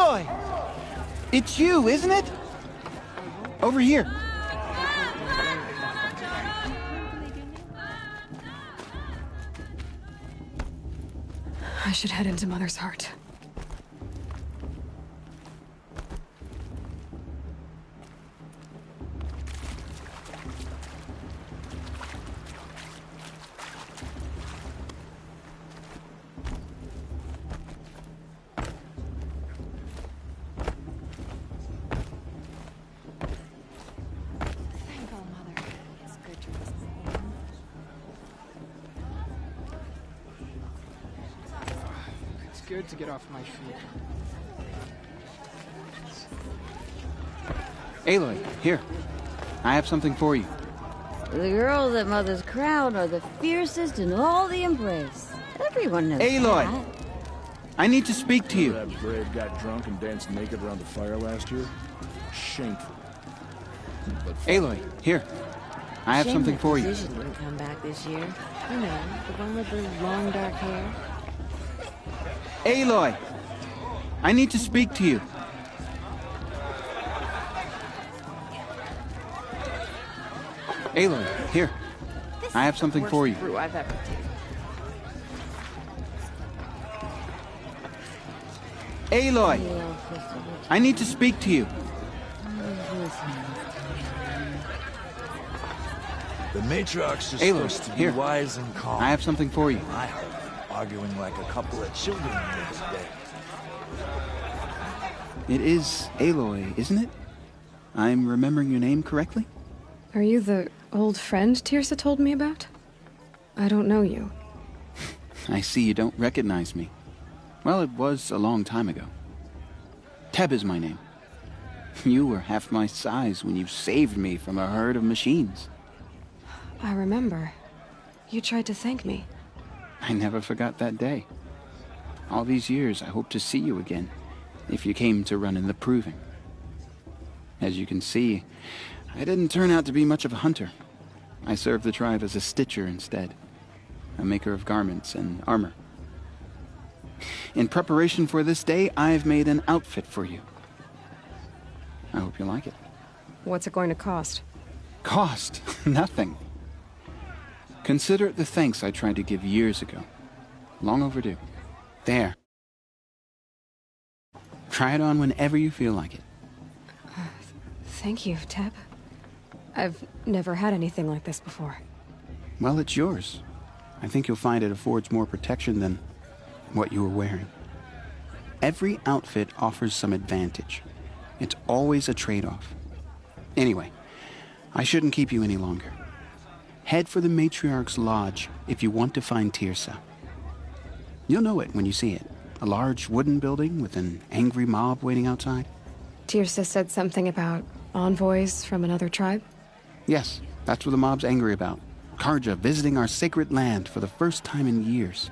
Aloy! It's you, isn't it? Over here. I should head into Mother's Heart. Good to get off my feet. Aloy, here. I have something for you. The girls at Mother's Crown are the fiercest in all the Embrace. Everyone knows Aloy! that. I need to speak to you. That brave got drunk and danced naked around the fire last year? Shameful. But Aloy, here. I have Shame something that for you. Physician didn't come back this year. You know, the one with the long dark hair. Aloy! I need to speak to you. Aloy, here. I have something for you. Brew I've ever tasted. Aloy! I need to speak to you. the matriarchs are Aloy, supposed to be here. wise and calm. I have something for you. I hope, arguing like a couple of children here today. It is Aloy, isn't it? I'm remembering your name correctly? Are you the old friend Teersa told me about? I don't know you. I see you don't recognize me. Well, it was a long time ago. Teb is my name. You were half my size when you saved me from a herd of machines. I remember. You tried to thank me. I never forgot that day. All these years, I hope to see you again, if you came to run in the Proving. As you can see, I didn't turn out to be much of a hunter. I served the tribe as a stitcher instead, a maker of garments and armor. In preparation for this day, I've made an outfit for you. I hope you like it. What's it going to cost? Cost? Nothing. Consider it the thanks I tried to give years ago. Long overdue. There. Try it on whenever you feel like it. Thank you, Teb. I've never had anything like this before. Well, it's yours. I think you'll find it affords more protection than what you were wearing. Every outfit offers some advantage. It's always a trade-off. Anyway, I shouldn't keep you any longer. Head for the Matriarch's Lodge if you want to find Teersa. You'll know it when you see it. A large wooden building with an angry mob waiting outside. Teersa said something about envoys from another tribe? Yes, that's what the mob's angry about. Carja visiting our sacred land for the first time in years.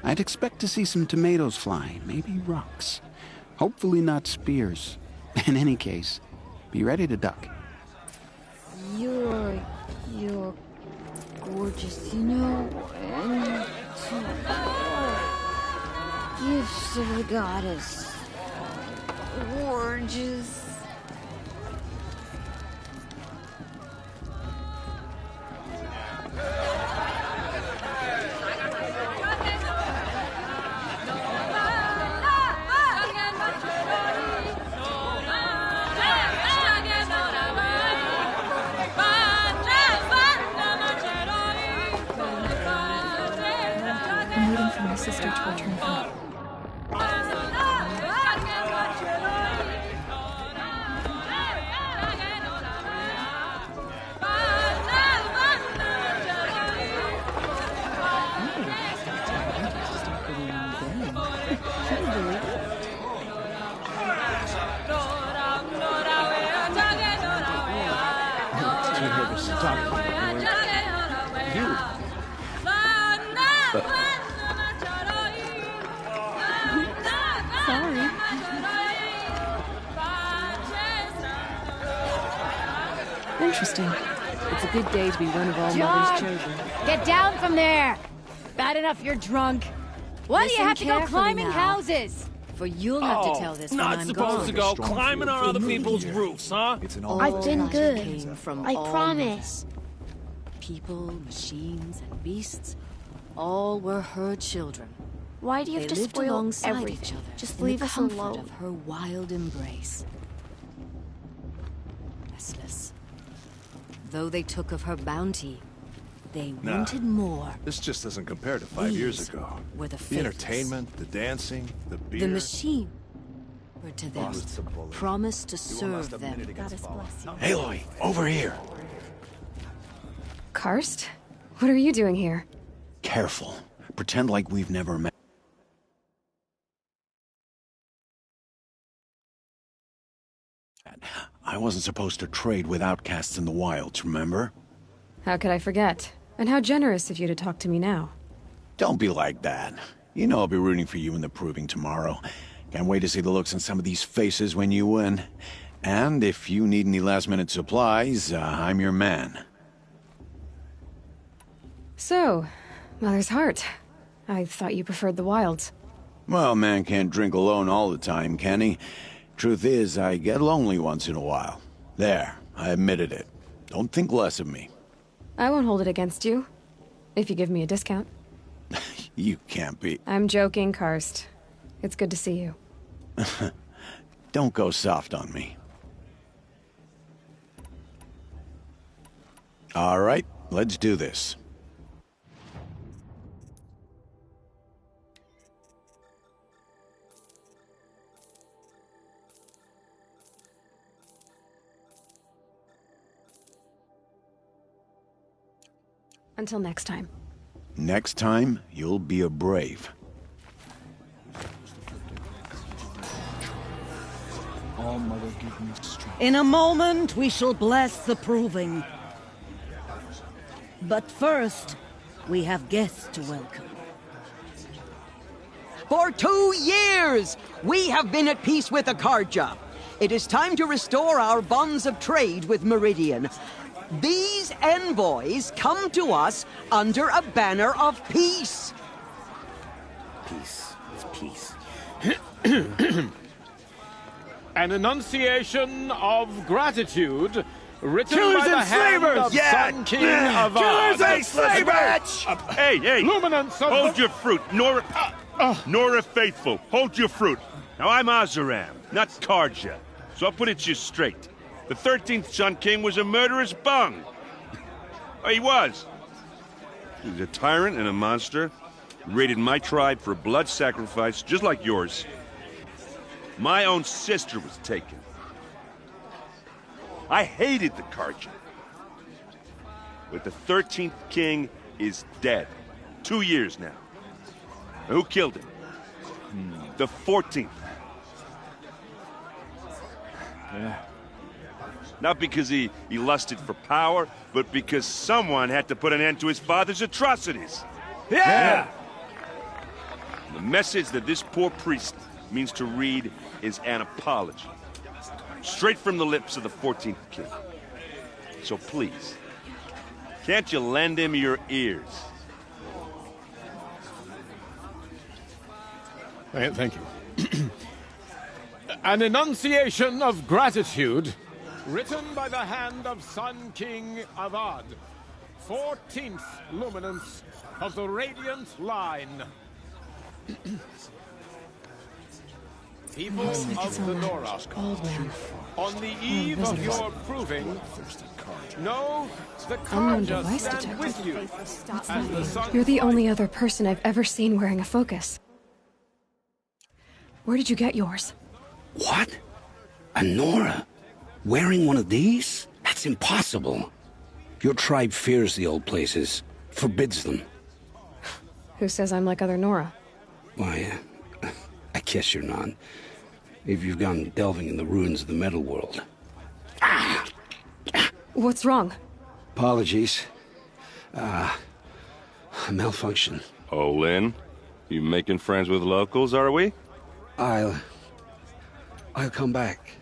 I'd expect to see some tomatoes fly, maybe rocks. Hopefully not spears. In any case, be ready to duck. You're gorgeous, you know, and gifts of the goddess. Gorgeous. I'm waiting for my sister to return home. Interesting. It's a good day to be one of all Mother's children. Get down from there! Bad enough you're drunk. Why do you have to go climbing houses? For you'll have to tell this when I'm supposed to gone. go climbing on other people's roofs, huh? It's an All I've been that good. came from I all promise. mothers. People, machines, and beasts, all were her children. Why do you They have to lived spoil alongside everything? each other. Just in leave the us comfort alone. of her wild embrace. Restless. Though they took of her bounty, they wanted more. This just doesn't compare to 5 years These ago. were the The faithless. entertainment, the dancing, the beer. The machine were to them promised to serve them. Goddess bless you. Aloy, over here. Karst? What are you doing here? Careful. Pretend like we've never met. I wasn't supposed to trade with outcasts in the wilds, remember? How could I forget? And how generous of you to talk to me now. Don't be like that. You know I'll be rooting for you in the proving tomorrow. Can't wait to see the looks on some of these faces when you win. And if you need any last-minute supplies, I'm your man. So, Mother's Heart. I thought you preferred the wilds. Well, man can't drink alone all the time, can he? Truth is, I get lonely once in a while. There, I admitted it. Don't think less of me. I won't hold it against you. If you give me a discount. You can't be... I'm joking, Karst. It's good to see you. Don't go soft on me. All right, let's do this. Until next time. Next time, you'll be a brave. All mother give me strength. In a moment, we shall bless the proving. But first, we have guests to welcome. For 2 years, we have been at peace with Akarja. It is time to restore our bonds of trade with Meridian. These envoys come to us under a banner of peace. Peace is peace. An enunciation of gratitude written Killers by the and hand slavers! of Yeah! Sun King Yeah! Avad. Killers and slavers! Hey, hey! Luminance of Hold your fruit, Nora Faithful. Hold your fruit. Now I'm Azaram, not Karja, so I'll put it to you straight. The 13th Sun King was a murderous bung. Oh, he was. He was a tyrant and a monster. He raided my tribe for a blood sacrifice, just like yours. My own sister was taken. I hated the Karja. But the 13th king is dead. 2 years now. Now, who killed him? The 14th. Yeah. Not because he lusted for power, but because someone had to put an end to his father's atrocities. Yeah! The message that this poor priest means to read is an apology. Straight from the lips of the 14th king. So please, can't you lend him your ears? Thank you. An enunciation of gratitude written by the hand of Sun King Avad, 14th luminance of the Radiant Line. People of the Nora, on the eve of your proving, know the Unknown Karja device stand detected. with you. As the sun You're the only other person I've ever seen wearing a focus. Where did you get yours? What? A Nora? Wearing one of these? That's impossible. Your tribe fears the old places, forbids them. Who says I'm like other Nora? Why, I guess you're not. If you've gone delving in the ruins of the metal world. What's wrong? Apologies. A malfunction. Oh, Lynn, you making friends with locals, are we? I'll come back.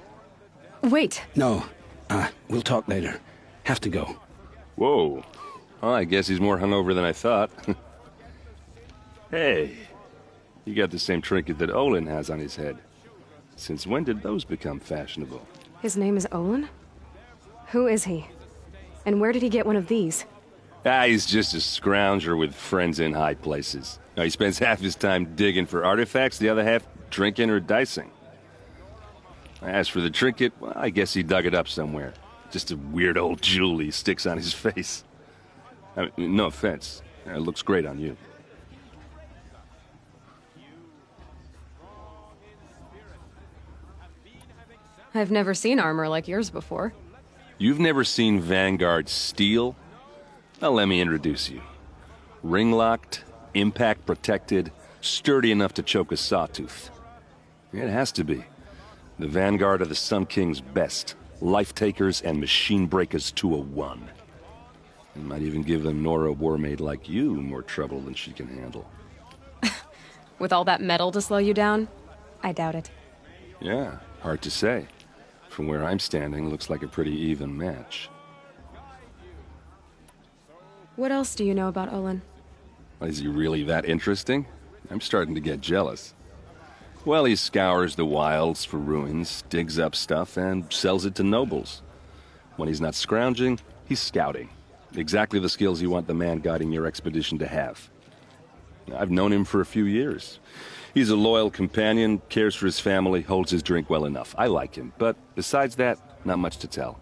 Wait. No, we'll talk later. Have to go. Whoa. Well, I guess he's more hungover than I thought. Hey, You got the same trinket that Olin has on his head. Since when did those become fashionable? His name is Olin? Who is he? And where did he get one of these? He's just a scrounger with friends in high places. Now, he spends half his time digging for artifacts, the other half drinking or dicing. As for the trinket, well, I guess he dug it up somewhere. Just a weird old jewel he sticks on his face. I mean, no offense. It looks great on you. I've never seen armor like yours before. You've never seen Vanguard steel? Well, let me introduce you. Ring-locked, impact-protected, sturdy enough to choke a sawtooth. It has to be. The Vanguard of the Sun King's best. Life-takers and machine-breakers to a one. It might even give a Nora warmaid like you more trouble than she can handle. With all that metal to slow you down? I doubt it. Yeah, hard to say. From where I'm standing, looks like a pretty even match. What else do you know about Olin? Is he really that interesting? I'm starting to get jealous. Well, he scours the wilds for ruins, digs up stuff, and sells it to nobles. When he's not scrounging, he's scouting. Exactly the skills you want the man guiding your expedition to have. I've known him for a few years. He's a loyal companion, cares for his family, holds his drink well enough. I like him, but besides that, not much to tell.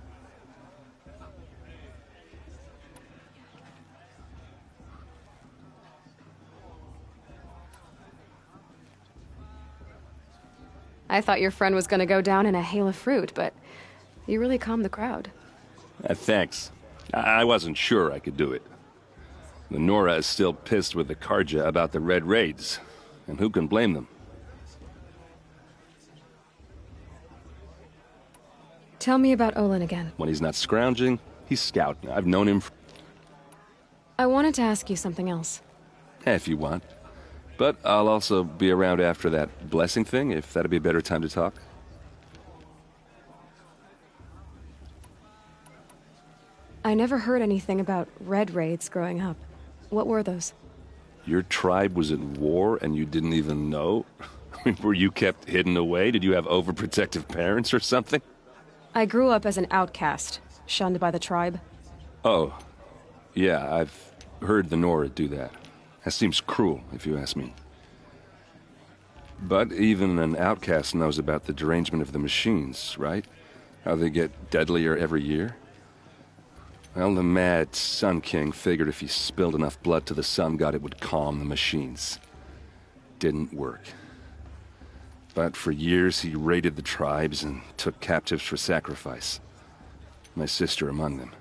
I thought your friend was going to go down in a hail of fruit, but you really calmed the crowd. Thanks. I wasn't sure I could do it. The Nora is still pissed with the Carja about the Red Raids, and who can blame them? Tell me about Olin again. When he's not scrounging, he's scouting. I've known him for... I wanted to ask you something else. If you want. But I'll also be around after that blessing thing, if that'd be a better time to talk. I never heard anything about Red Raids growing up. What were those? Your tribe was at war and you didn't even know? I mean, were you kept hidden away? Did you have overprotective parents or something? I grew up as an outcast, shunned by the tribe. Oh, yeah, I've heard the Nora do that. That seems cruel, if you ask me. But even an outcast knows about the derangement of the machines, right? How they get deadlier every year? Well, the mad Sun King figured if he spilled enough blood to the Sun God, it would calm the machines. Didn't work. But for years, he raided the tribes and took captives for sacrifice. My sister among them.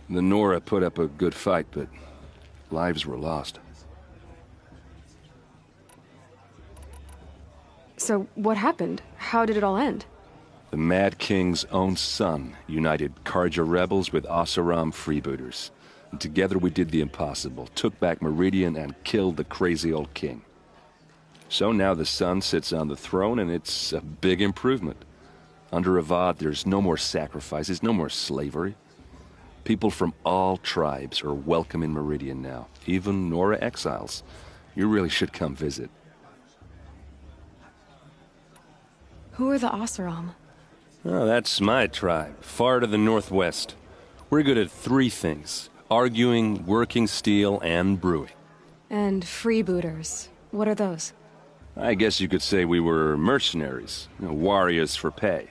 The Nora put up a good fight, but lives were lost. So, what happened? How did it all end? The Mad King's own son united Carja rebels with Oseram freebooters. And together we did the impossible, took back Meridian and killed the crazy old king. So now the son sits on the throne and it's a big improvement. Under Avad, there's no more sacrifices, no more slavery. People from all tribes are welcome in Meridian now, even Nora exiles. You really should come visit. Who are the Oseram? Oh, that's my tribe, far to the northwest. We're good at three things: arguing, working steel, and brewing. And freebooters. What are those? I guess you could say we were mercenaries, warriors for pay.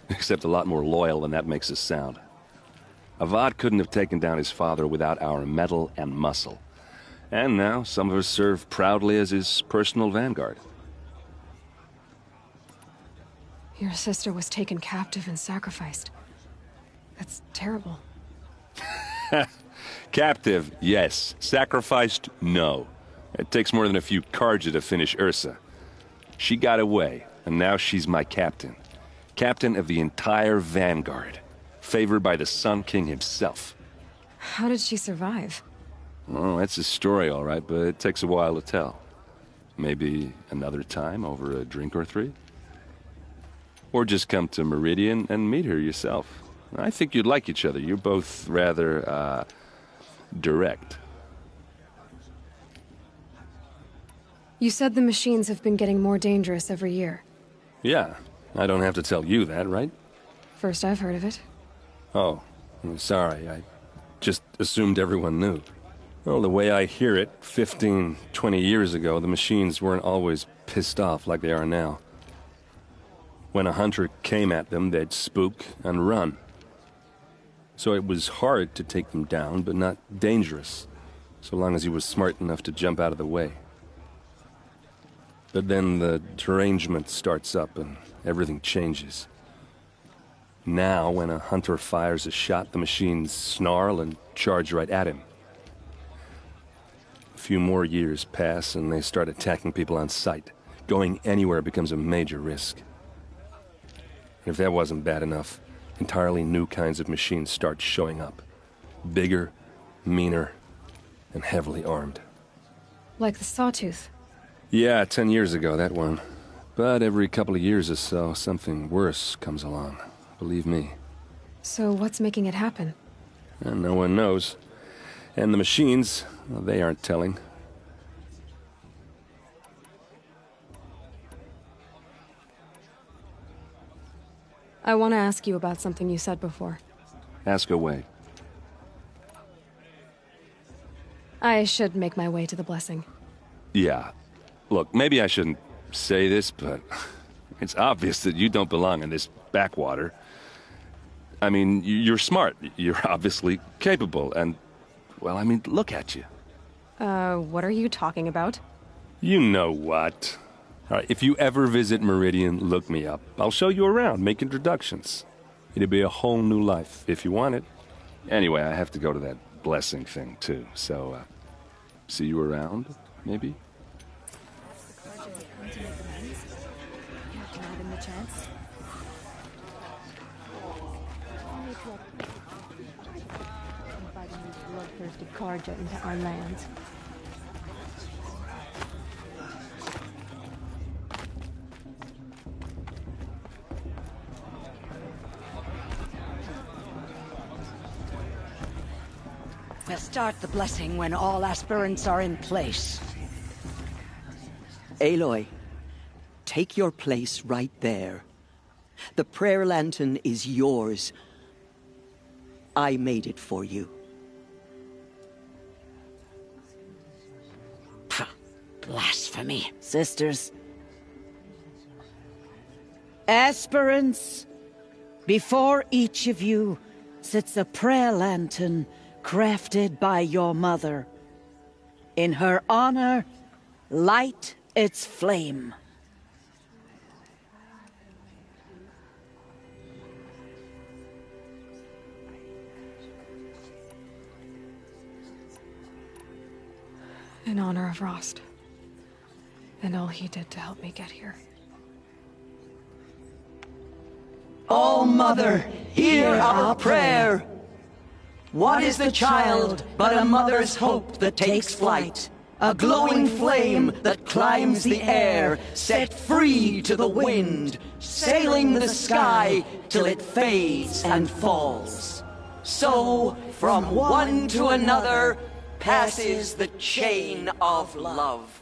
Except a lot more loyal than that makes us sound. Avad couldn't have taken down his father without our metal and muscle. And now some of us serve proudly as his personal vanguard. Your sister was taken captive and sacrificed. That's terrible. Captive, yes. Sacrificed, no. It takes more than a few Carja to finish Ursa. She got away, and now she's my captain. Captain of the entire Vanguard. Favored by the Sun King himself. How did she survive? Oh, that's a story, all right, but it takes a while to tell. Maybe another time over a drink or three? Or just come to Meridian and meet her yourself. I think you'd like each other. You're both rather, direct. You said the machines have been getting more dangerous every year. Yeah, I don't have to tell you that, right? First I've heard of it. Oh, I'm sorry. I just assumed everyone knew. Well, the way I hear it, 15, 20 years ago, the machines weren't always pissed off like they are now. When a hunter came at them, they'd spook and run. So it was hard to take them down, but not dangerous, so long as he was smart enough to jump out of the way. But then the derangement starts up and everything changes. Now, when a hunter fires a shot, the machines snarl and charge right at him. A few more years pass and they start attacking people on sight. Going anywhere becomes a major risk. If that wasn't bad enough, entirely new kinds of machines start showing up. Bigger, meaner, and heavily armed. Like the Sawtooth. Yeah, 10 years ago, that one. But every couple of years or so, something worse comes along. Believe me. So what's making it happen? And no one knows. And the machines, well, they aren't telling. I want to ask you about something you said before. Ask away. I should make my way to the blessing. Yeah. Look, maybe I shouldn't say this, but it's obvious that you don't belong in this backwater. I mean, you're smart. You're obviously capable, and, well, I mean, look at you. What are you talking about? You know what. All right, if you ever visit Meridian, look me up. I'll show you around, make introductions. It'll be a whole new life, if you want it. Anyway, I have to go to that blessing thing, too, so, see you around, maybe? Bloodthirsty Carja into our lands. We'll start the blessing when all aspirants are in place. Aloy, take your place right there. The prayer lantern is yours. I made it for you. Blasphemy. Sisters. Aspirants, before each of you sits a prayer lantern crafted by your mother. In her honor, light its flame. In honor of Rost. And all he did to help me get here. All Mother, hear our prayer. What is the child but a mother's hope that takes flight? A glowing flame that climbs the air, set free to the wind, sailing the sky till it fades and falls. So, from one to another, passes the chain of love.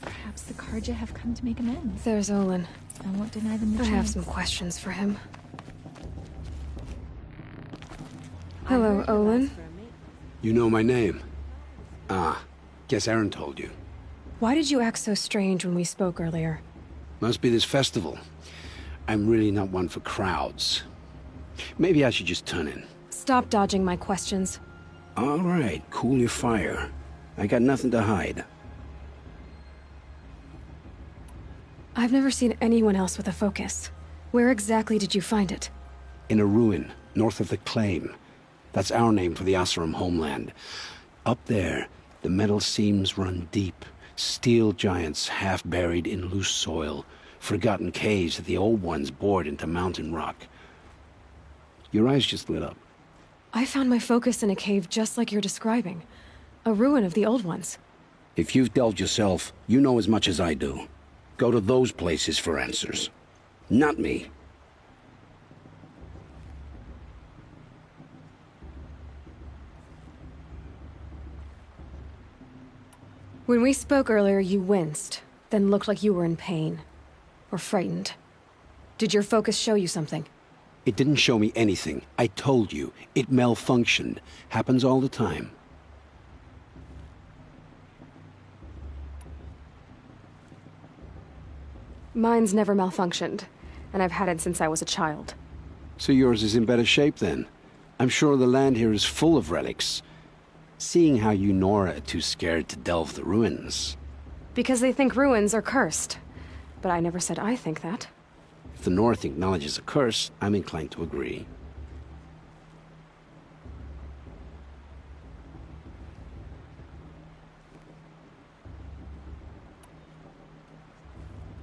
Perhaps the Carja have come to make amends. There's Olin. I won't deny them the I chance. have some questions for him. Hello, Olin. You know my name? Ah, guess Aaron told you. Why did you act so strange when we spoke earlier? Must be this festival. I'm really not one for crowds. Maybe I should just turn in. Stop dodging my questions. All right, cool your fire. I got nothing to hide. I've never seen anyone else with a focus. Where exactly did you find it? In a ruin, north of the Claim. That's our name for the Oseram homeland. Up there, the metal seams run deep. Steel giants half buried in loose soil. Forgotten caves that the old ones bored into mountain rock. Your eyes just lit up. I found my focus in a cave just like you're describing. A ruin of the old ones. If you've delved yourself, you know as much as I do. Go to those places for answers. Not me. When we spoke earlier, you winced, then looked like you were in pain. Or frightened. Did your focus show you something? It didn't show me anything. I told you. It malfunctioned. Happens all the time. Mine's never malfunctioned, and I've had it since I was a child. So yours is in better shape then. I'm sure the land here is full of relics. Seeing how you Nora are too scared to delve the ruins. Because they think ruins are cursed. But I never said I think that. If the North acknowledges a curse, I'm inclined to agree.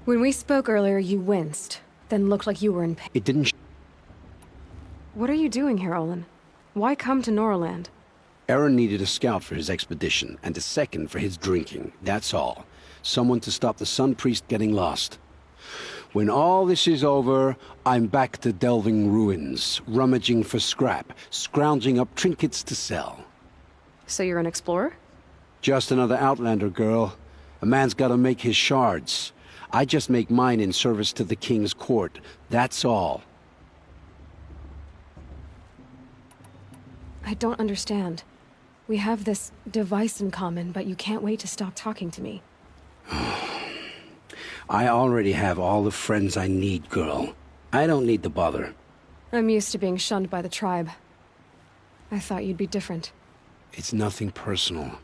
When we spoke earlier, you winced, then looked like you were in pain. It didn't. What are you doing here, Olin? Why come to Noraland? Aaron needed a scout for his expedition, and a second for his drinking. That's all. Someone to stop the Sun Priest getting lost. When all this is over, I'm back to delving ruins, rummaging for scrap, scrounging up trinkets to sell. So you're an explorer? Just another Outlander, girl. A man's gotta make his shards. I just make mine in service to the King's court. That's all. I don't understand. We have this device in common, but you can't wait to stop talking to me. I already have all the friends I need, girl. I don't need the bother. I'm used to being shunned by the tribe. I thought you'd be different. It's nothing personal.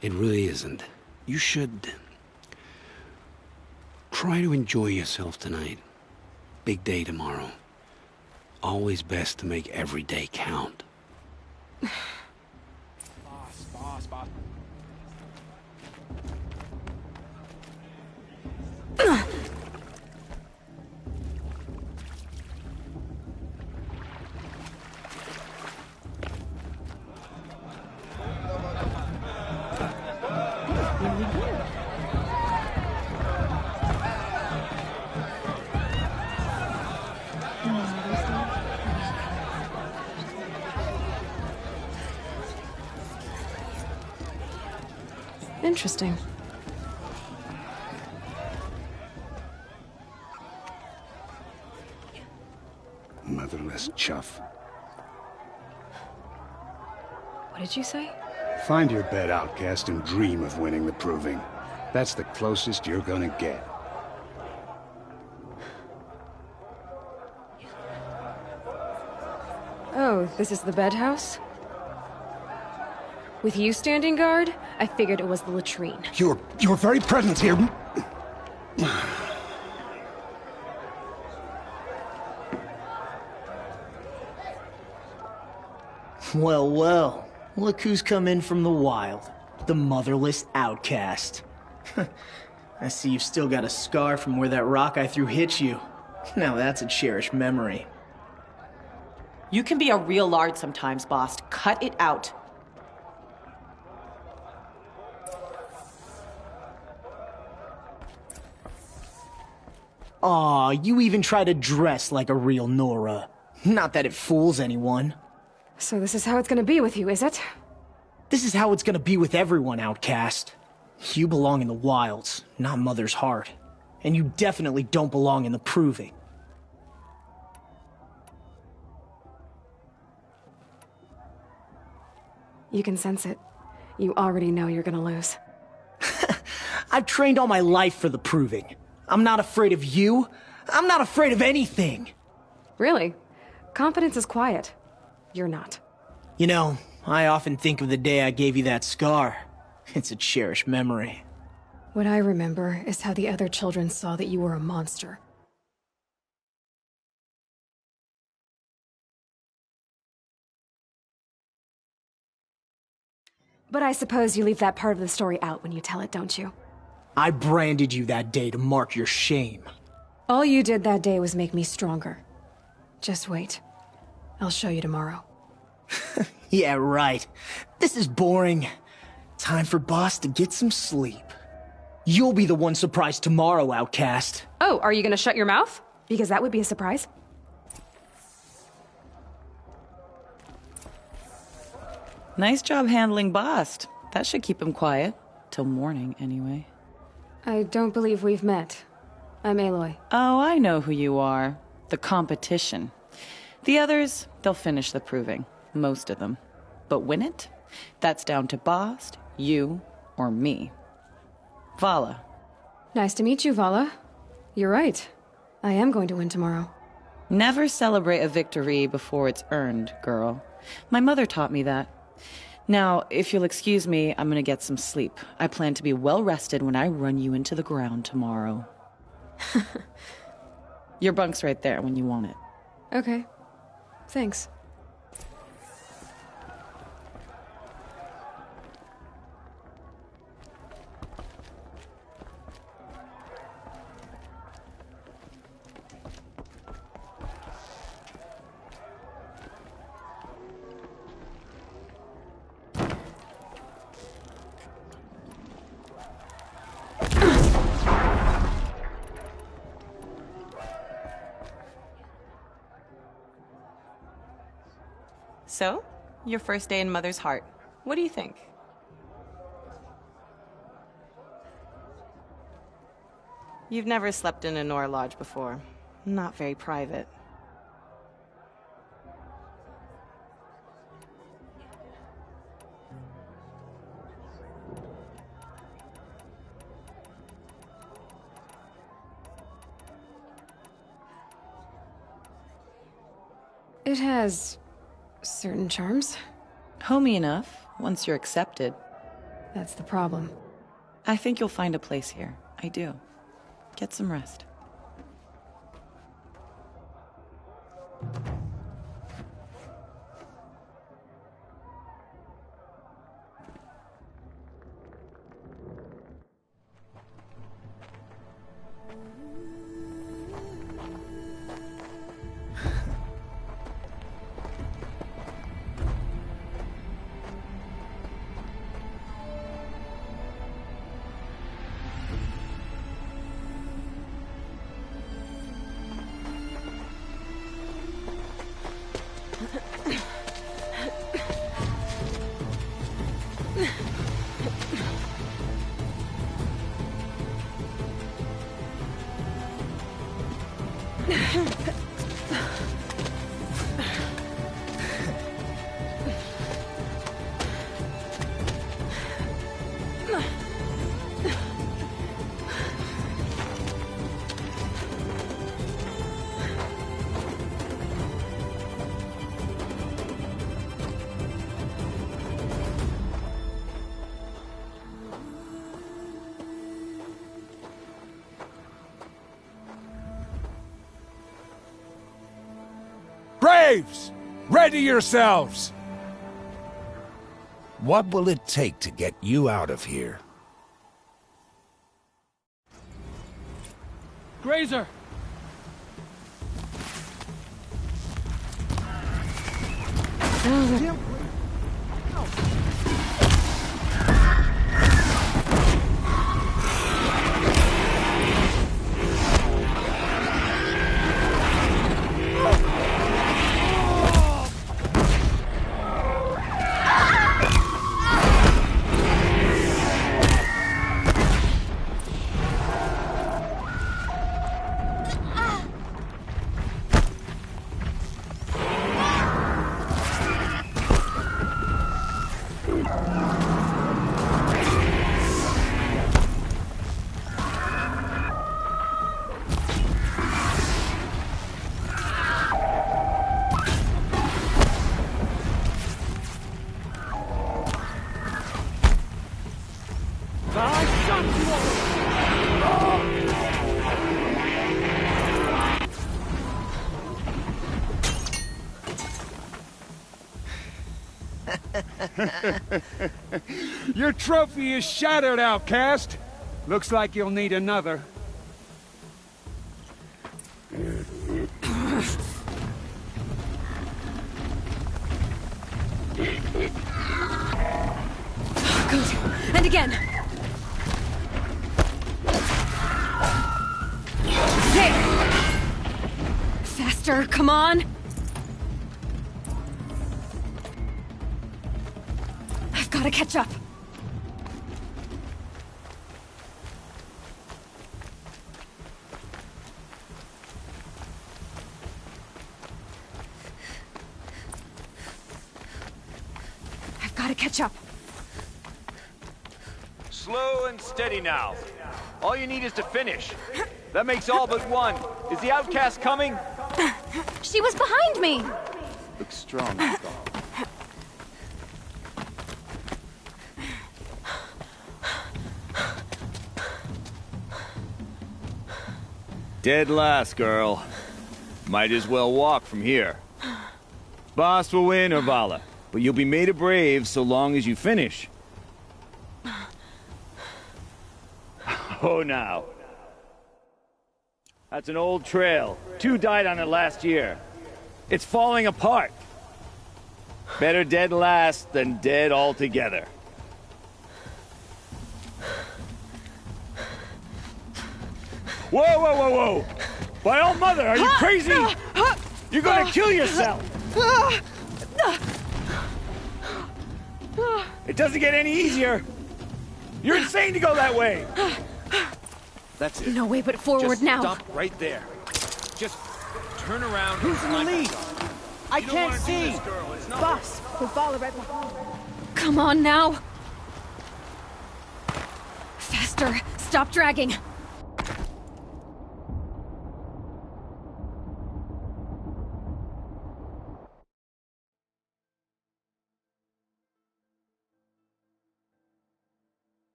It really isn't. You should... try to enjoy yourself tonight. Big day tomorrow. Always best to make every day count. Boss. Interesting. Motherless chuff. What did you say? Find your bed, outcast, and dream of winning the Proving. That's the closest you're gonna get. Oh, this is the bedhouse? With you standing guard, I figured it was the latrine. Your very presence here... Well, look who's come in from the wild. The motherless outcast. I see you've still got a scar from where that rock I threw hit you. Now that's a cherished memory. You can be a real lard sometimes, boss. Cut it out. Aw, you even try to dress like a real Nora. Not that it fools anyone. So this is how it's gonna be with you, is it? This is how it's gonna be with everyone, outcast. You belong in the wilds, not Mother's heart. And you definitely don't belong in the Proving. You can sense it. You already know you're gonna lose. I've trained all my life for the Proving. I'm not afraid of you. I'm not afraid of anything. Really? Confidence is quiet. You're not. You know, I often think of the day I gave you that scar. It's a cherished memory. What I remember is how the other children saw that you were a monster. But I suppose you leave that part of the story out when you tell it, don't you? I branded you that day to mark your shame. All you did that day was make me stronger. Just wait. I'll show you tomorrow. Yeah, right. This is boring. Time for Boss to get some sleep. You'll be the one surprised tomorrow, outcast. Oh, are you gonna shut your mouth? Because that would be a surprise. Nice job handling Bast. That should keep him quiet. Till morning, anyway. I don't believe we've met. I'm Aloy. Oh, I know who you are. The competition. The others, they'll finish the proving. Most of them. But win it? That's down to Bast, you, or me. Vala. Nice to meet you, Vala. You're right. I am going to win tomorrow. Never celebrate a victory before it's earned, girl. My mother taught me that. Now, if you'll excuse me, I'm gonna get some sleep. I plan to be well rested when I run you into the ground tomorrow. Your bunk's right there when you want it. Okay. Thanks. So, your first day in Mother's Heart. What do you think? You've never slept in a Nora Lodge before. Not very private. It has certain charms. Homey enough, once you're accepted. That's the problem. I think you'll find a place here. I do. Get some rest. Braves! Ready yourselves! What will it take to get you out of here? Grazer! Your trophy is shattered, outcast. Looks like you'll need another. Good. And again. There! Faster, come on! I've got to catch up. catch up. Slow and steady now. All you need is to finish. That makes all but one. Is the outcast coming? She was behind me! Looks strong, I thought. Dead last, girl. Might as well walk from here. Boss will win, or Vala, but you'll be made a brave so long as you finish. Oh, now. That's an old trail. 2 died on it last year. It's falling apart. Better dead last than dead altogether. Whoa, whoa, whoa, whoa! By all mother, are you crazy? You're gonna kill yourself! It doesn't get any easier! You're insane to go that way! That's it. No way but forward Just now. Stop right there. Just turn around. Who's in the lead? I You don't can't wanna do see! this, girl. It's not Boss, we'll follow right behind. Come on now. Faster. Stop dragging.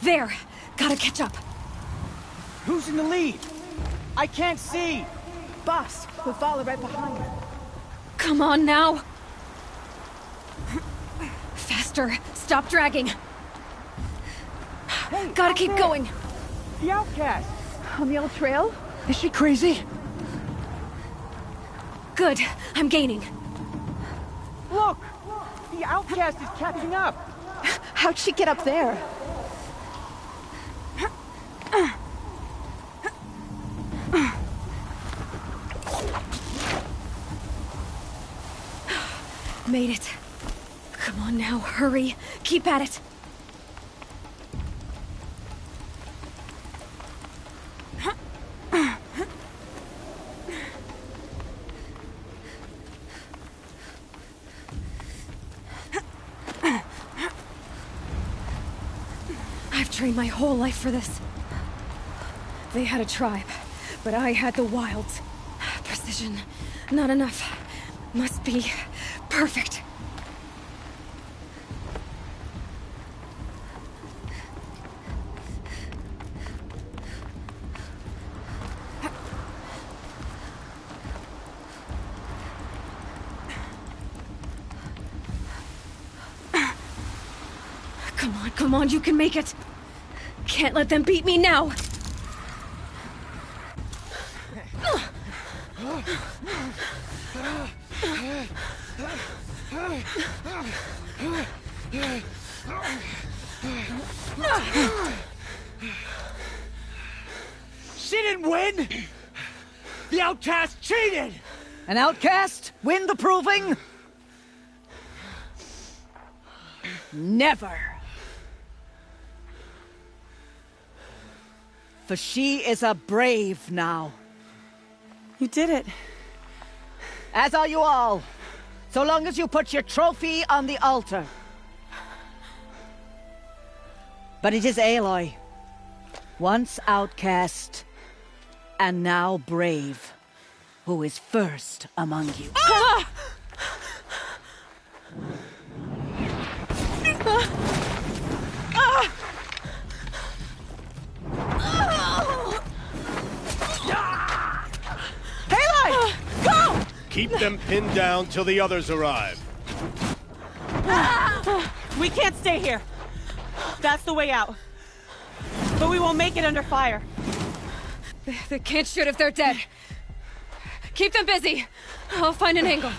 There! Gotta catch up. Who's in the lead? I can't see! Boss, we'll follow right behind. Come on now! Faster! Stop dragging! Hey, Gotta keep going! The outcast! On the old trail? Is she crazy? Good. I'm gaining. Look! The outcast is catching up! How'd she get up there? Made it. Come on now, hurry. Keep at it. I've trained my whole life for this. They had a tribe, but I had the wilds. Precision, not enough. Must be perfect. Come on, you can make it. Can't let them beat me now. She didn't win! The outcast cheated! An outcast win the proving? Never. For she is a brave now. You did it. As are you all. So long as you put your trophy on the altar. But it is Aloy. Once outcast, and now brave, who is first among you. Ah! Aloy! Go! Keep them pinned down till the others arrive. We can't stay here. That's the way out. But we won't make it under fire. They can't shoot if they're dead. Keep them busy. I'll find an angle.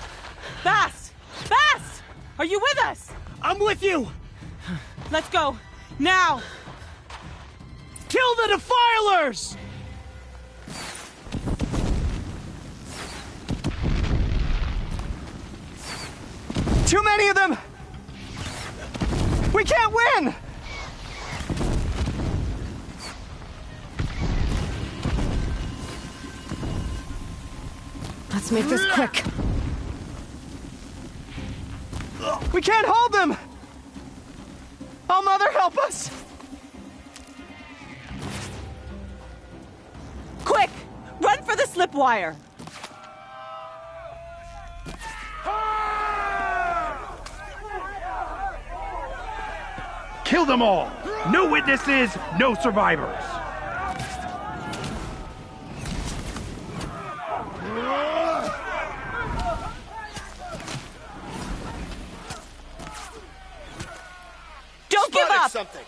Bast! Bast! Are you with us? I'm with you! Let's go. Now! Kill the Defilers! Too many of them! We can't win! Let's make this quick. We can't hold them! Oh, Mother, help us! Quick! Run for the slip wire! Kill them all! No witnesses, no survivors! Don't give up! Something.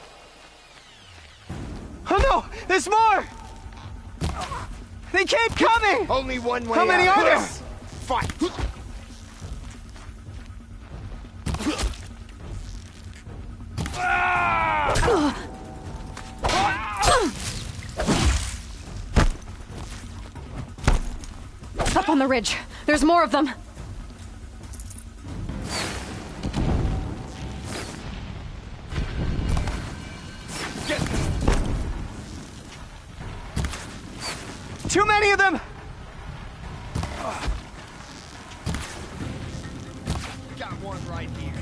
Oh no! There's more! They keep coming! Only one way How many out. are there? Fight! Up on the ridge. There's more of them. Too many of them! Got one right here.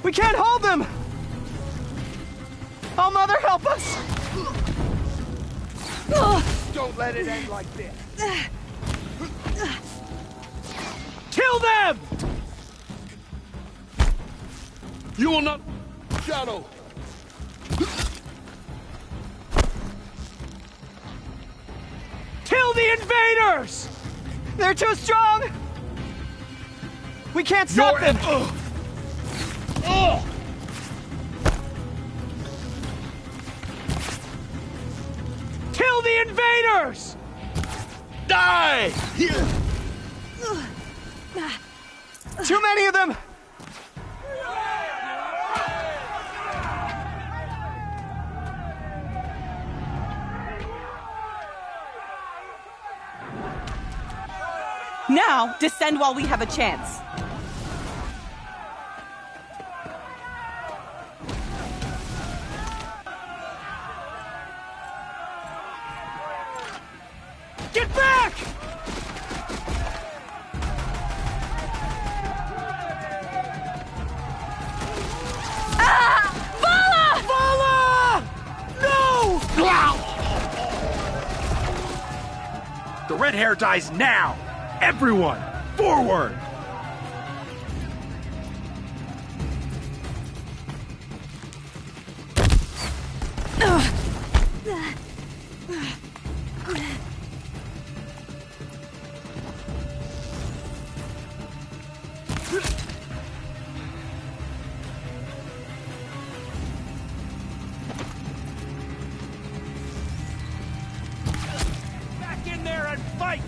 We can't hold them! Oh, Mother, help us! Don't let it end like this. Kill them! You will not... Shadow! Kill the invaders! They're too strong! We can't stop them! Kill the invaders! Die! Too many of them! Now, descend while we have a chance. Get back! The red hair dies now! Everyone, forward! Back in there and fight!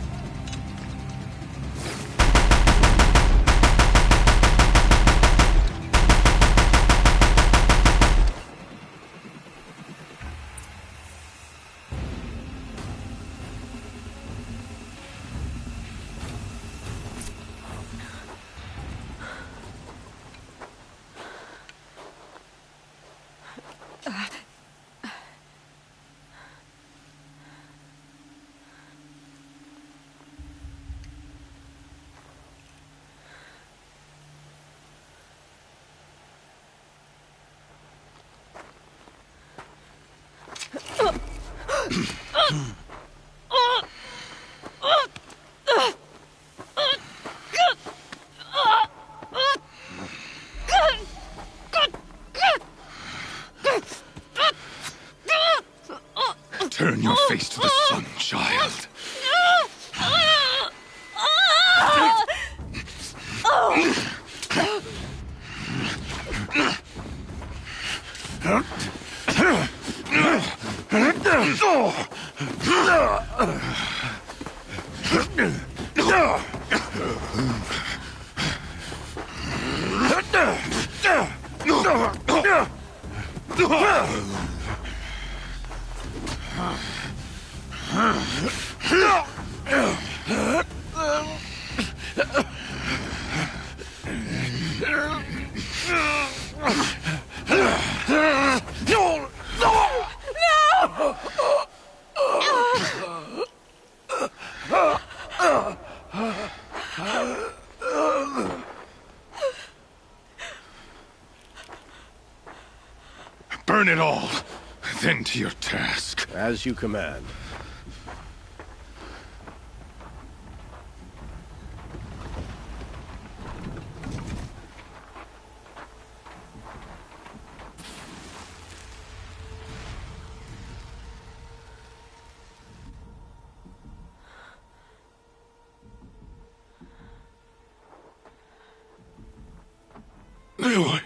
Turn your face to the sun, child. No! Burn it all, then to your task. As you command. Aloy!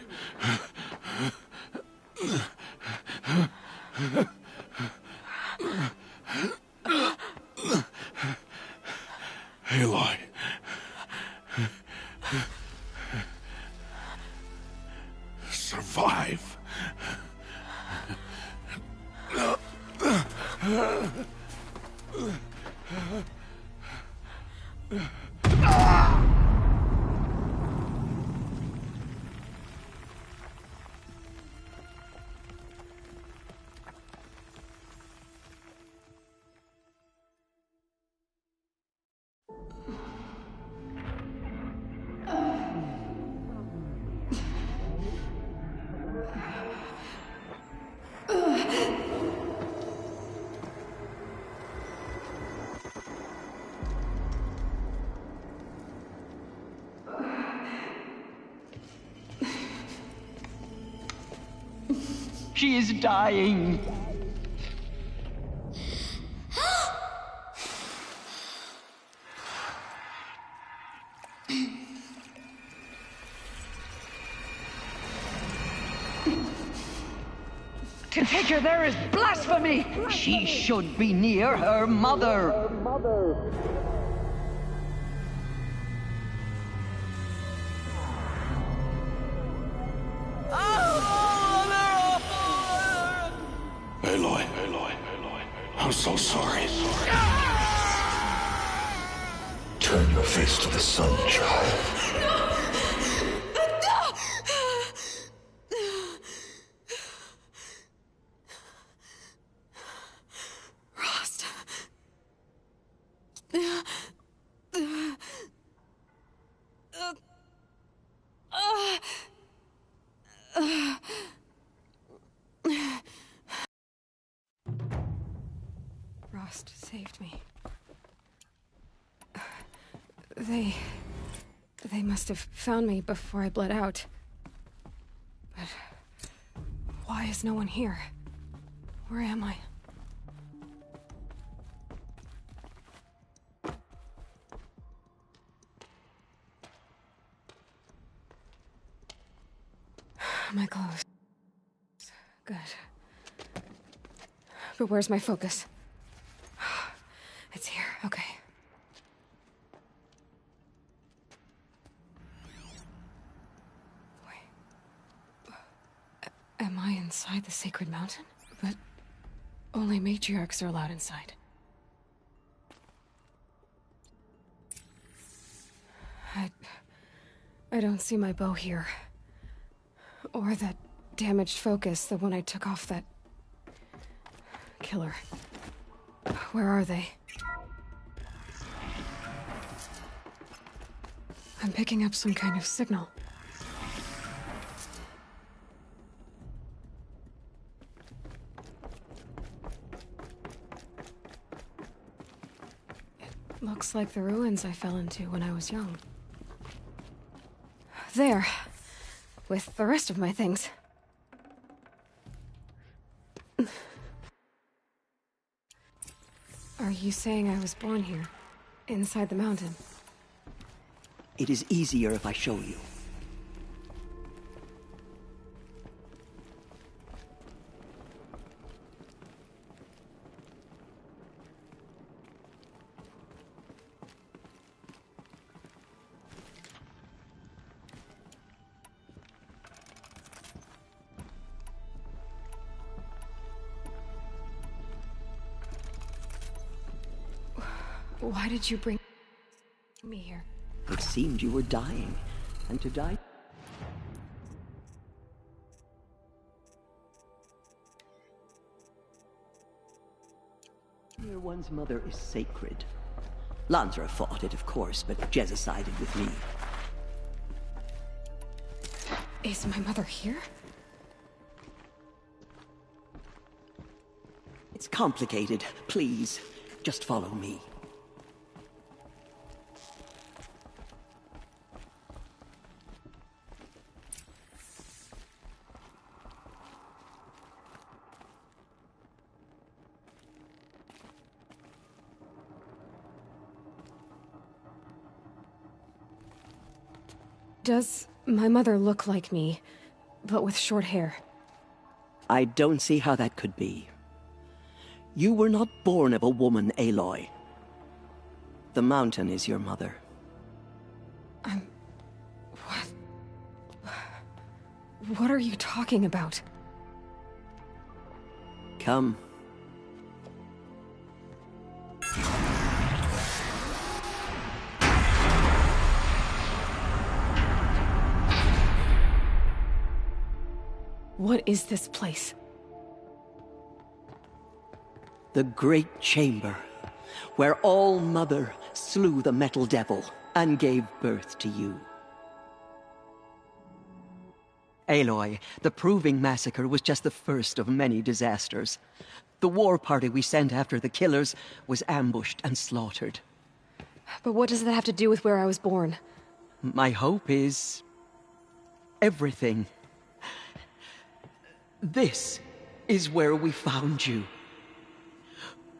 Aloy. Survive. She is dying. To take her there is blasphemy. She should be near her mother. Aloy, I'm so sorry. Turn your face to the sun, child. Rost. Rost saved me. They must have found me before I bled out. But why is no one here? Where am I? My clothes. Good. But where's my focus? It's here, okay. Wait. Am I inside the Sacred Mountain? But only matriarchs are allowed inside. I don't see my bow here. Or that damaged focus, the one I took off that killer. Where are they? I'm picking up some kind of signal. It looks like the ruins I fell into when I was young. There. With the rest of my things. Are you saying I was born here? Inside the mountain? It is easier if I show you. Why did you bring me here? It seemed you were dying, and to die... Your one's mother is sacred. Lansra fought it, of course, but Jezza sided with me. Is my mother here? complicated. Please, just follow me. Does my mother look like me, but with short hair? I don't see how that could be. You were not born of a woman, Aloy. The mountain is your mother. What are you talking about? Come. What is this place? The Great Chamber, where All-Mother slew the Metal Devil and gave birth to you. Aloy, the Proving Massacre was just the first of many disasters. The war party we sent after the killers was ambushed and slaughtered. But what does that have to do with where I was born? My hope is... everything. This is where we found you.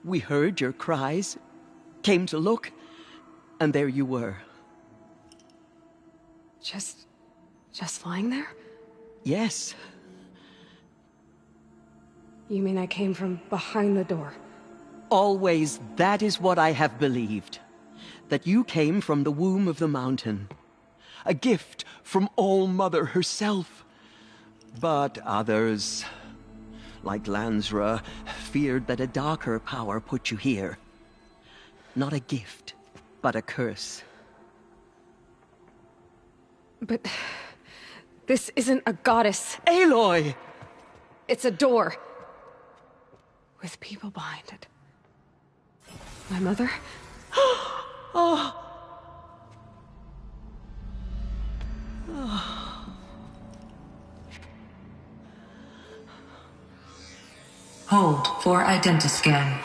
We heard your cries, came to look, and there you were. Just lying there? Yes. You mean I came from behind the door? Always, that is what I have believed. That you came from the womb of the mountain. A gift from All-Mother herself. But others, like Lansra, feared that a darker power put you here. Not a gift, but a curse. But... this isn't a goddess. Aloy! It's a door. With people behind it. My mother? Oh. Hold for identiscan.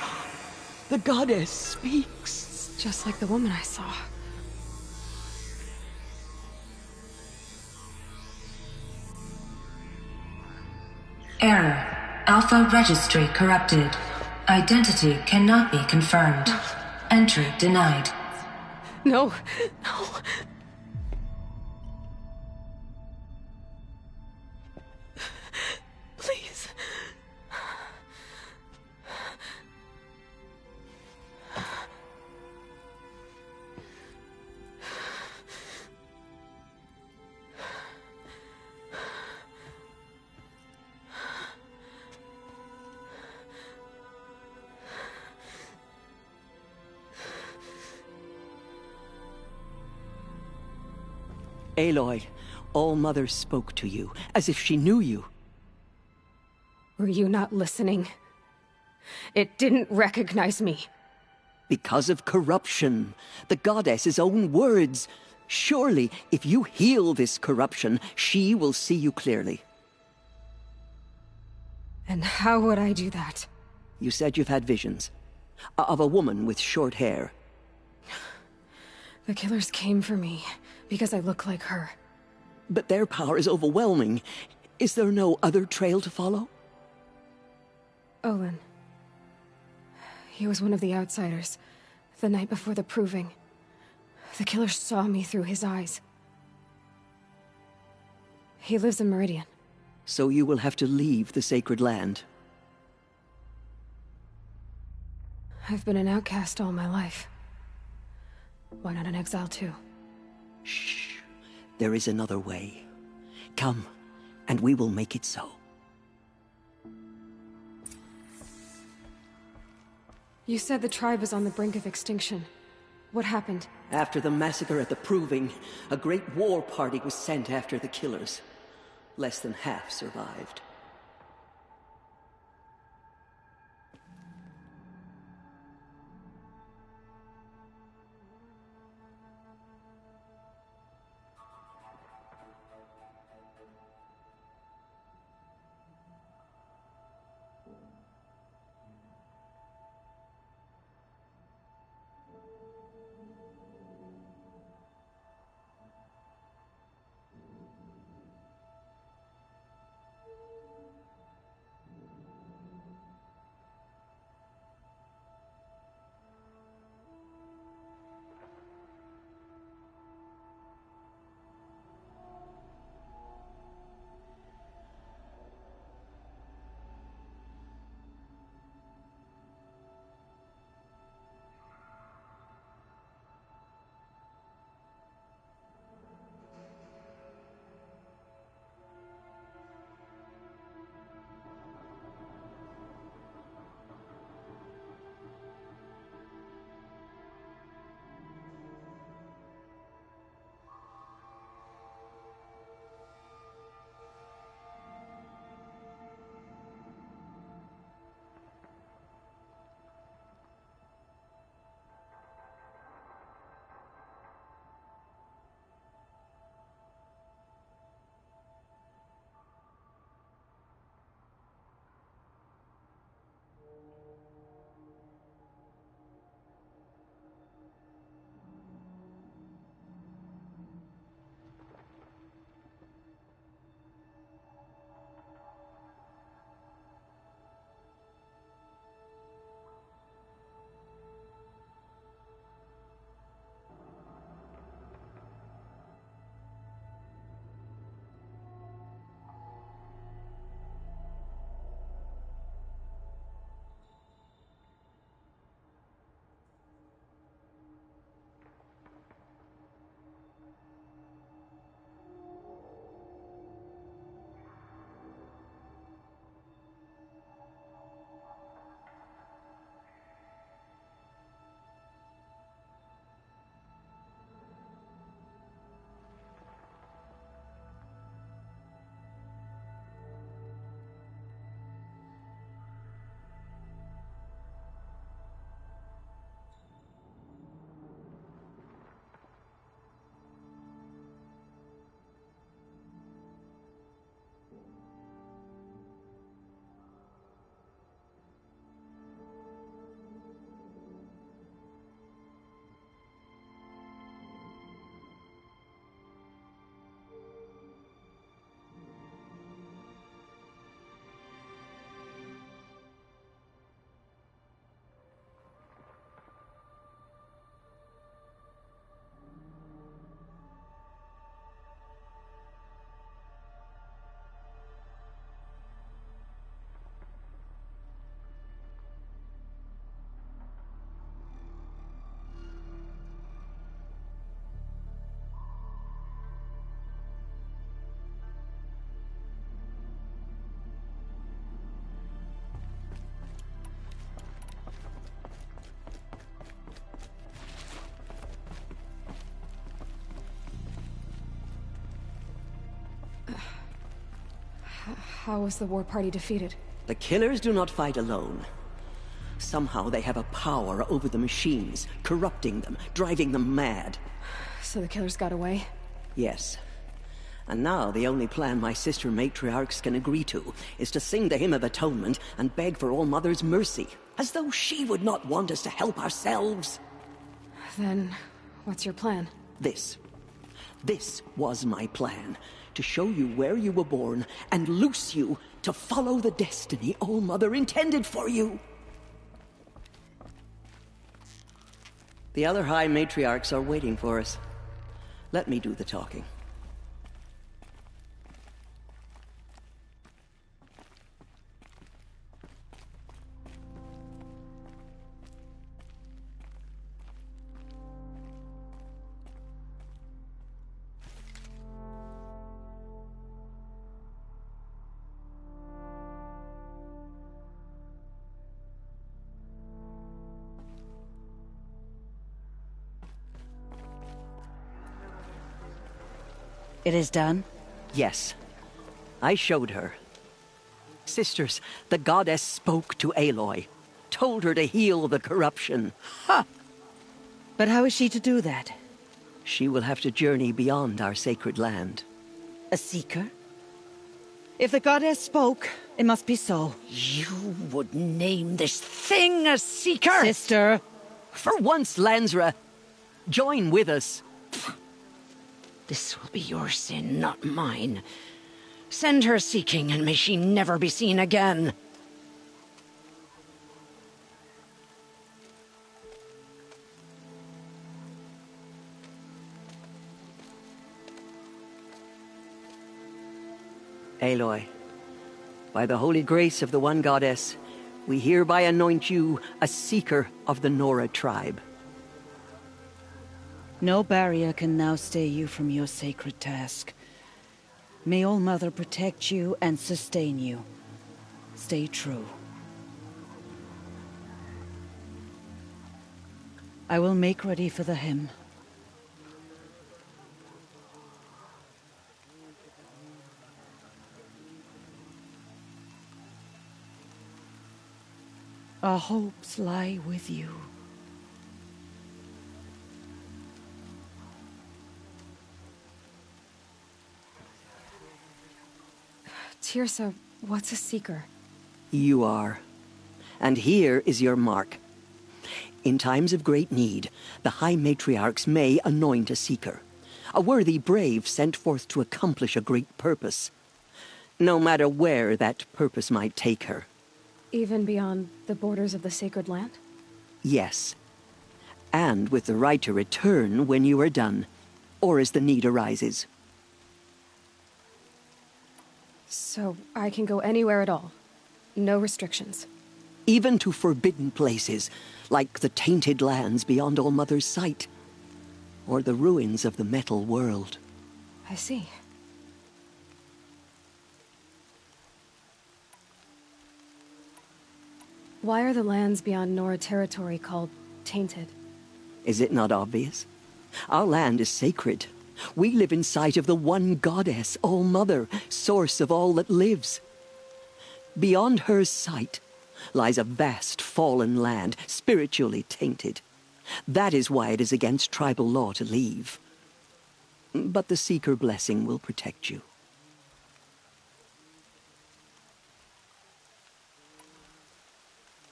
The goddess speaks. It's just like the woman I saw. Error. Alpha registry corrupted. Identity cannot be confirmed. Entry denied. No. No. Please. Aloy, All-Mother spoke to you, as if she knew you. Were you not listening? It didn't recognize me. Because of corruption. The goddess's own words. Surely, if you heal this corruption, she will see you clearly. And how would I do that? You said you've had visions. Of a woman with short hair. The killers came for me, because I look like her. But their power is overwhelming. Is there no other trail to follow? Olin. He was one of the outsiders, the night before the Proving. The killers saw me through his eyes. He lives in Meridian. So you will have to leave the sacred land. I've been an outcast all my life. Why not an exile too? Shh. There is another way. Come, and we will make it so. You said the tribe is on the brink of extinction. What happened? After the massacre at the Proving, a great war party was sent after the killers. Less than half survived. How was the war party defeated? The killers do not fight alone. Somehow they have a power over the machines, corrupting them, driving them mad. So the killers got away? Yes. And now the only plan my sister matriarchs can agree to is to sing the Hymn of Atonement and beg for All Mother's mercy, as though she would not want us to help ourselves. Then, what's your plan? This was my plan. To show you where you were born and loose you to follow the destiny All Mother intended for you. The other High Matriarchs are waiting for us. Let me do the talking. It is done? Yes. I showed her. Sisters, the goddess spoke to Aloy. Told her to heal the corruption. Ha! But how is she to do that? She will have to journey beyond our sacred land. A seeker? If the goddess spoke, it must be so. You would name this thing a seeker? Sister! For once, Lansra, join with us. This will be your sin, not mine. Send her seeking, and may she never be seen again. Aloy, by the holy grace of the One Goddess, we hereby anoint you a seeker of the Nora tribe. No barrier can now stay you from your sacred task. May All Mother protect you and sustain you. Stay true. I will make ready for the hymn. Our hopes lie with you. Teersa, what's a seeker? You are. And here is your mark. In times of great need, the High Matriarchs may anoint a seeker. A worthy brave sent forth to accomplish a great purpose. No matter where that purpose might take her. Even beyond the borders of the sacred land? Yes. And with the right to return when you are done, or as the need arises. So I can go anywhere at all? No restrictions? Even to forbidden places, like the tainted lands beyond All Mother's sight. Or the ruins of the metal world. I see. Why are the lands beyond Nora territory called tainted? Is it not obvious? Our land is sacred. We live in sight of the One Goddess, All Mother, source of all that lives. Beyond her sight lies a vast fallen land, spiritually tainted. That is why it is against tribal law to leave. But the Seeker blessing will protect you.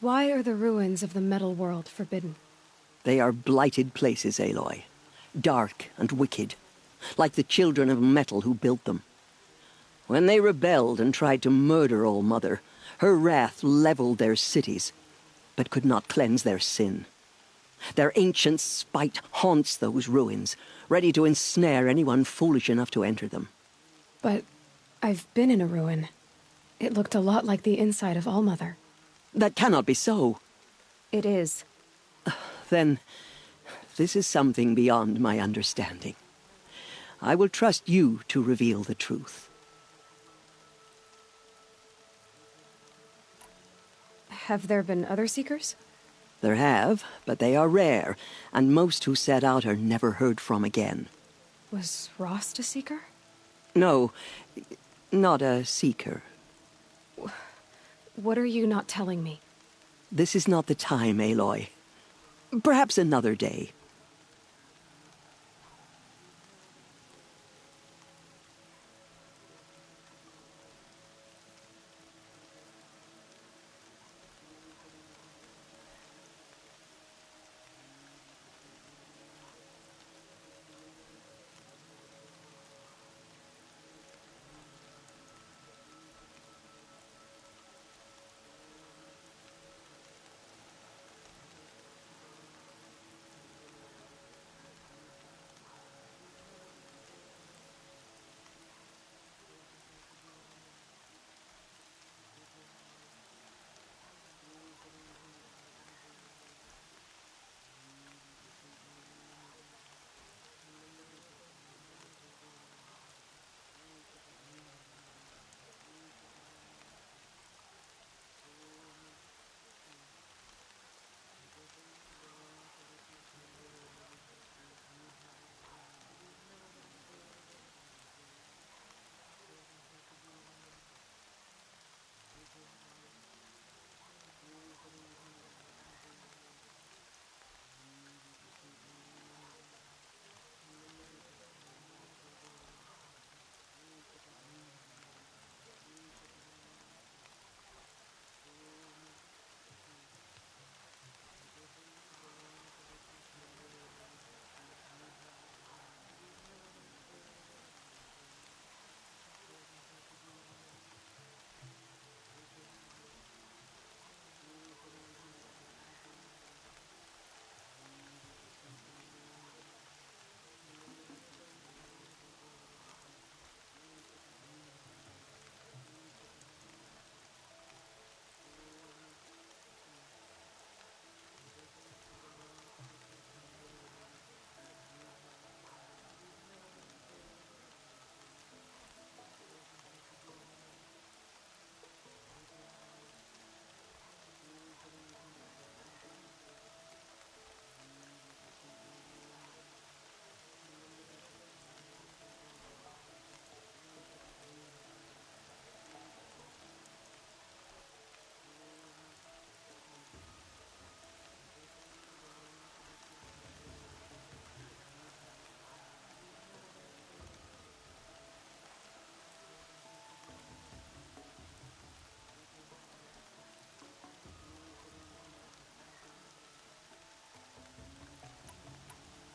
Why are the ruins of the metal world forbidden? They are blighted places, Aloy. Dark and wicked, like the children of metal who built them. When they rebelled and tried to murder All Mother, her wrath leveled their cities, but could not cleanse their sin. Their ancient spite haunts those ruins, ready to ensnare anyone foolish enough to enter them. But I've been in a ruin. It looked a lot like the inside of All Mother. That cannot be so. It is. Then, this is something beyond my understanding. I will trust you to reveal the truth. Have there been other Seekers? There have, but they are rare, and most who set out are never heard from again. Was Rost a Seeker? No. Not a seeker. What are you not telling me? This is not the time, Aloy. Perhaps another day.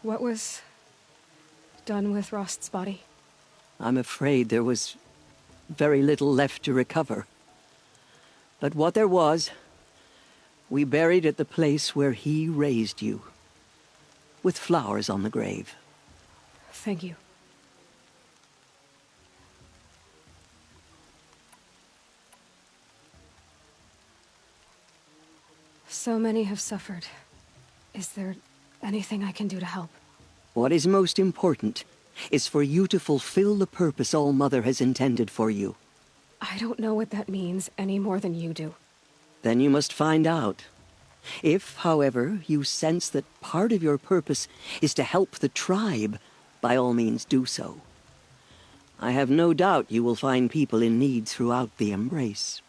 What was done with Rost's body? I'm afraid there was very little left to recover. But what there was, we buried at the place where he raised you, with flowers on the grave. Thank you. So many have suffered. Is there anything I can do to help? What is most important is for you to fulfill the purpose All-Mother has intended for you. I don't know what that means any more than you do. Then you must find out. If, however, you sense that part of your purpose is to help the tribe, by all means do so. I have no doubt you will find people in need throughout the Embrace.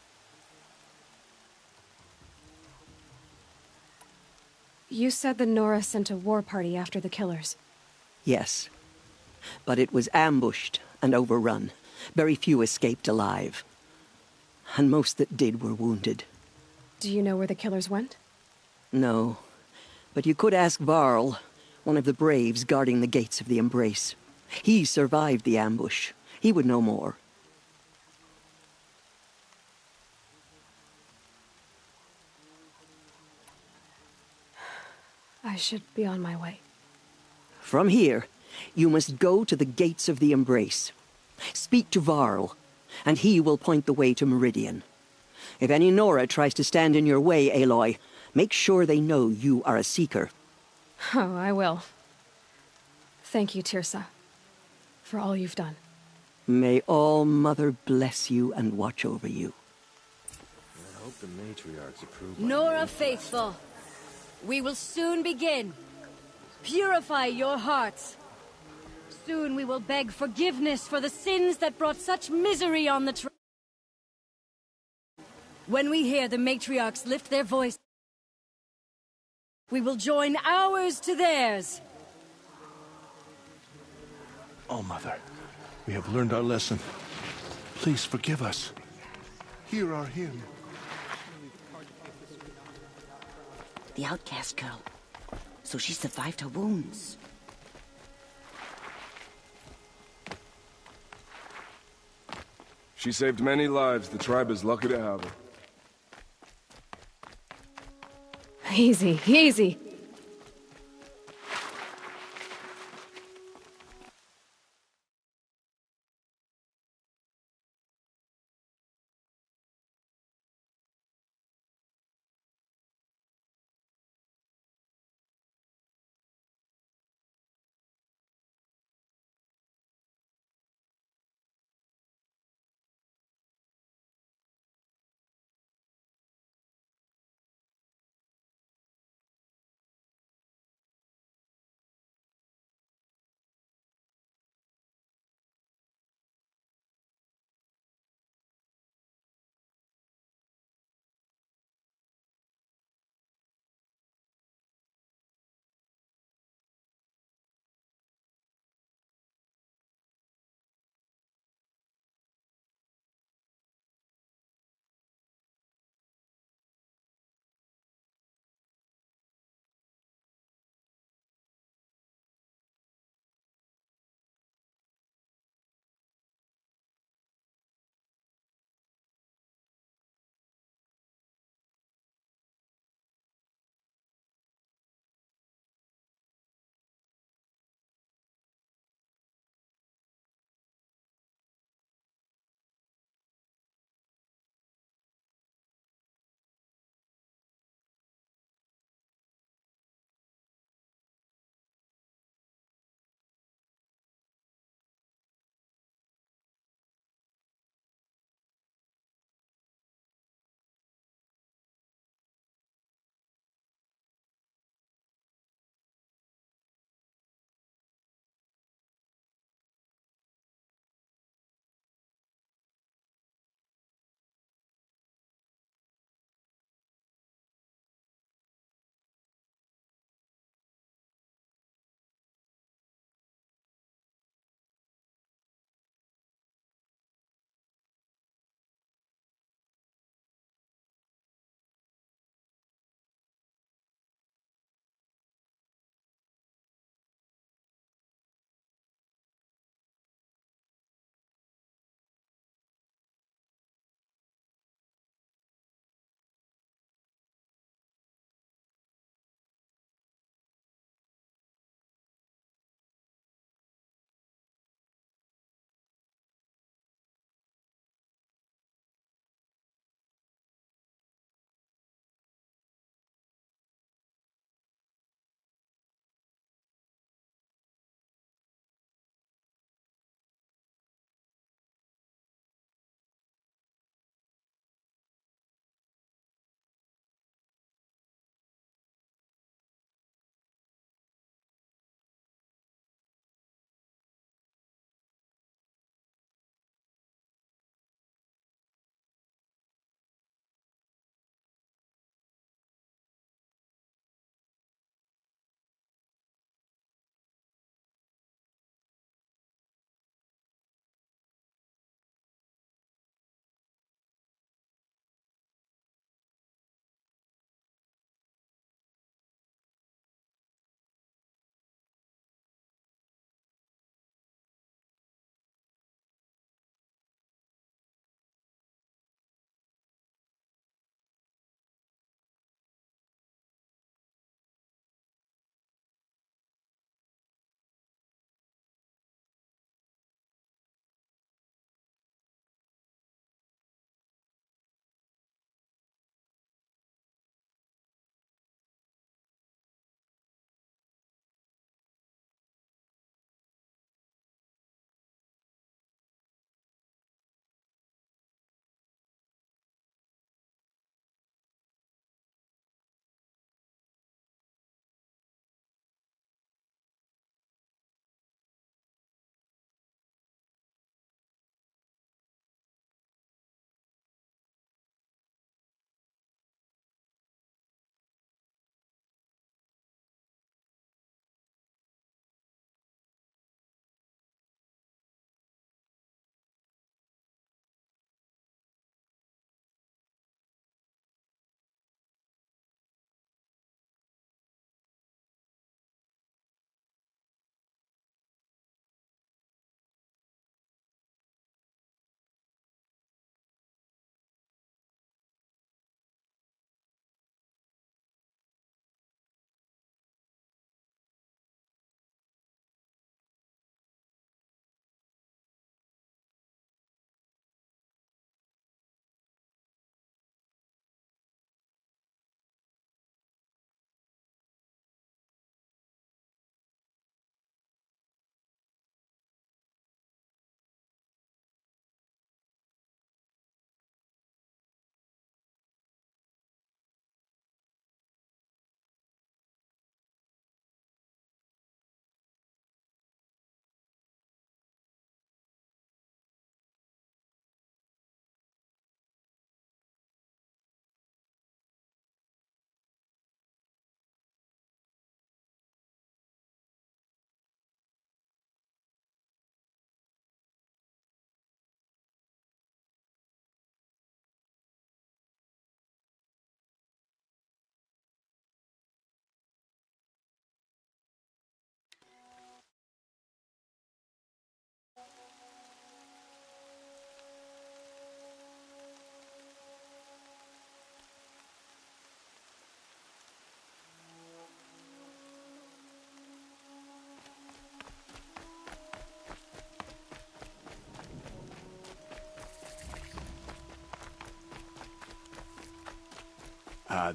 You said the Nora sent a war party after the killers. Yes. But it was ambushed and overrun. Very few escaped alive. And most that did were wounded. Do you know where the killers went? No. But you could ask Varl, one of the braves guarding the gates of the Embrace. He survived the ambush. He would know more. I should be on my way. From here, you must go to the gates of the Embrace. Speak to Varl, and he will point the way to Meridian. If any Nora tries to stand in your way, Aloy, make sure they know you are a Seeker. Oh, I will. Thank you, Teersa, for all you've done. May All-Mother bless you and watch over you. I hope the matriarchs approve. Nora Faithful, we will soon begin. Purify your hearts. Soon we will beg forgiveness for the sins that brought such misery on the tribe. When we hear the matriarchs lift their voice, we will join ours to theirs. Oh, Mother, we have learned our lesson. Please forgive us. Hear our hymn. The outcast girl. So she survived her wounds. She saved many lives. The tribe is lucky to have her. Easy, easy.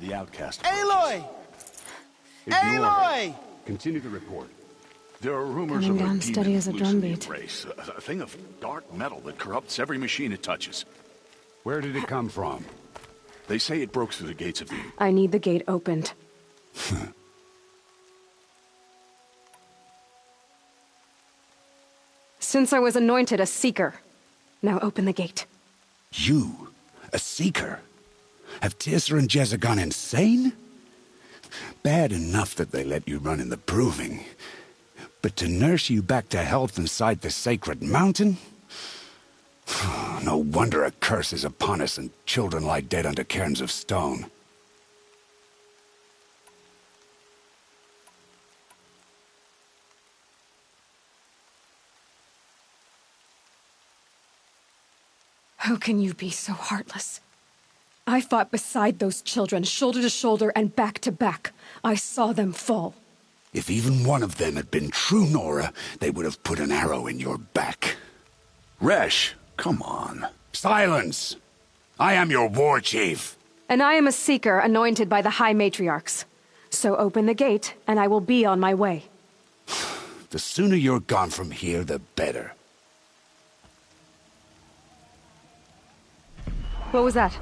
The outcast. Aloy! Ignore Aloy! her. Continue to report. There are rumors Coming of a down demon steady as a loose in the drumbeat. Embrace, a thing of dark metal that corrupts every machine it touches. Where did it come from? They say it broke through the gates of Eden. I need the gate opened. Since I was anointed a seeker, now open the gate. You? A seeker? Have Teersa and Jezza gone insane? Bad enough that they let you run in the proving. But to nurse you back to health inside the sacred mountain? No wonder a curse is upon us and children lie dead under cairns of stone. How can you be so heartless? I fought beside those children, shoulder to shoulder and back to back. I saw them fall. If even one of them had been true Nora, they would have put an arrow in your back. Resh, come on. Silence! I am your war chief. And I am a seeker anointed by the High Matriarchs. So open the gate, and I will be on my way. The sooner you're gone from here, the better. What was that?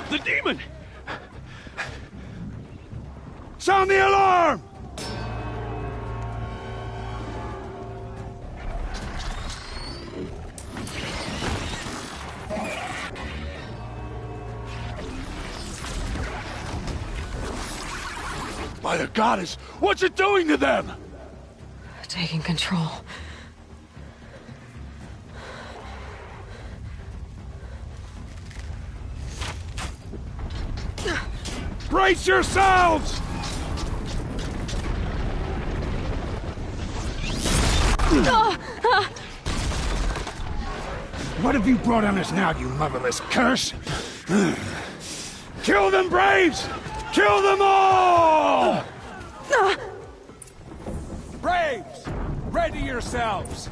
The demon! Sound the alarm! By the goddess, what's it doing to them? Taking control. Brace yourselves! What have you brought on us now, you motherless curse? Kill them, Braves! Kill them all! Braves! Ready yourselves!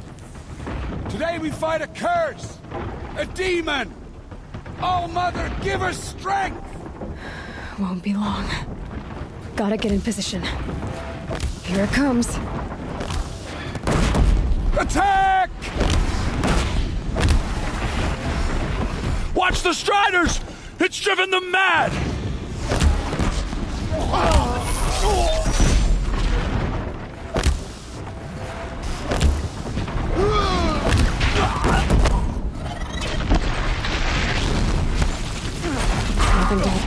Today we fight a curse! A demon! All Mother, give us strength! Won't be long. Gotta get in position. Here it comes. Attack! Watch the Striders! It's driven them mad! Nothing dead.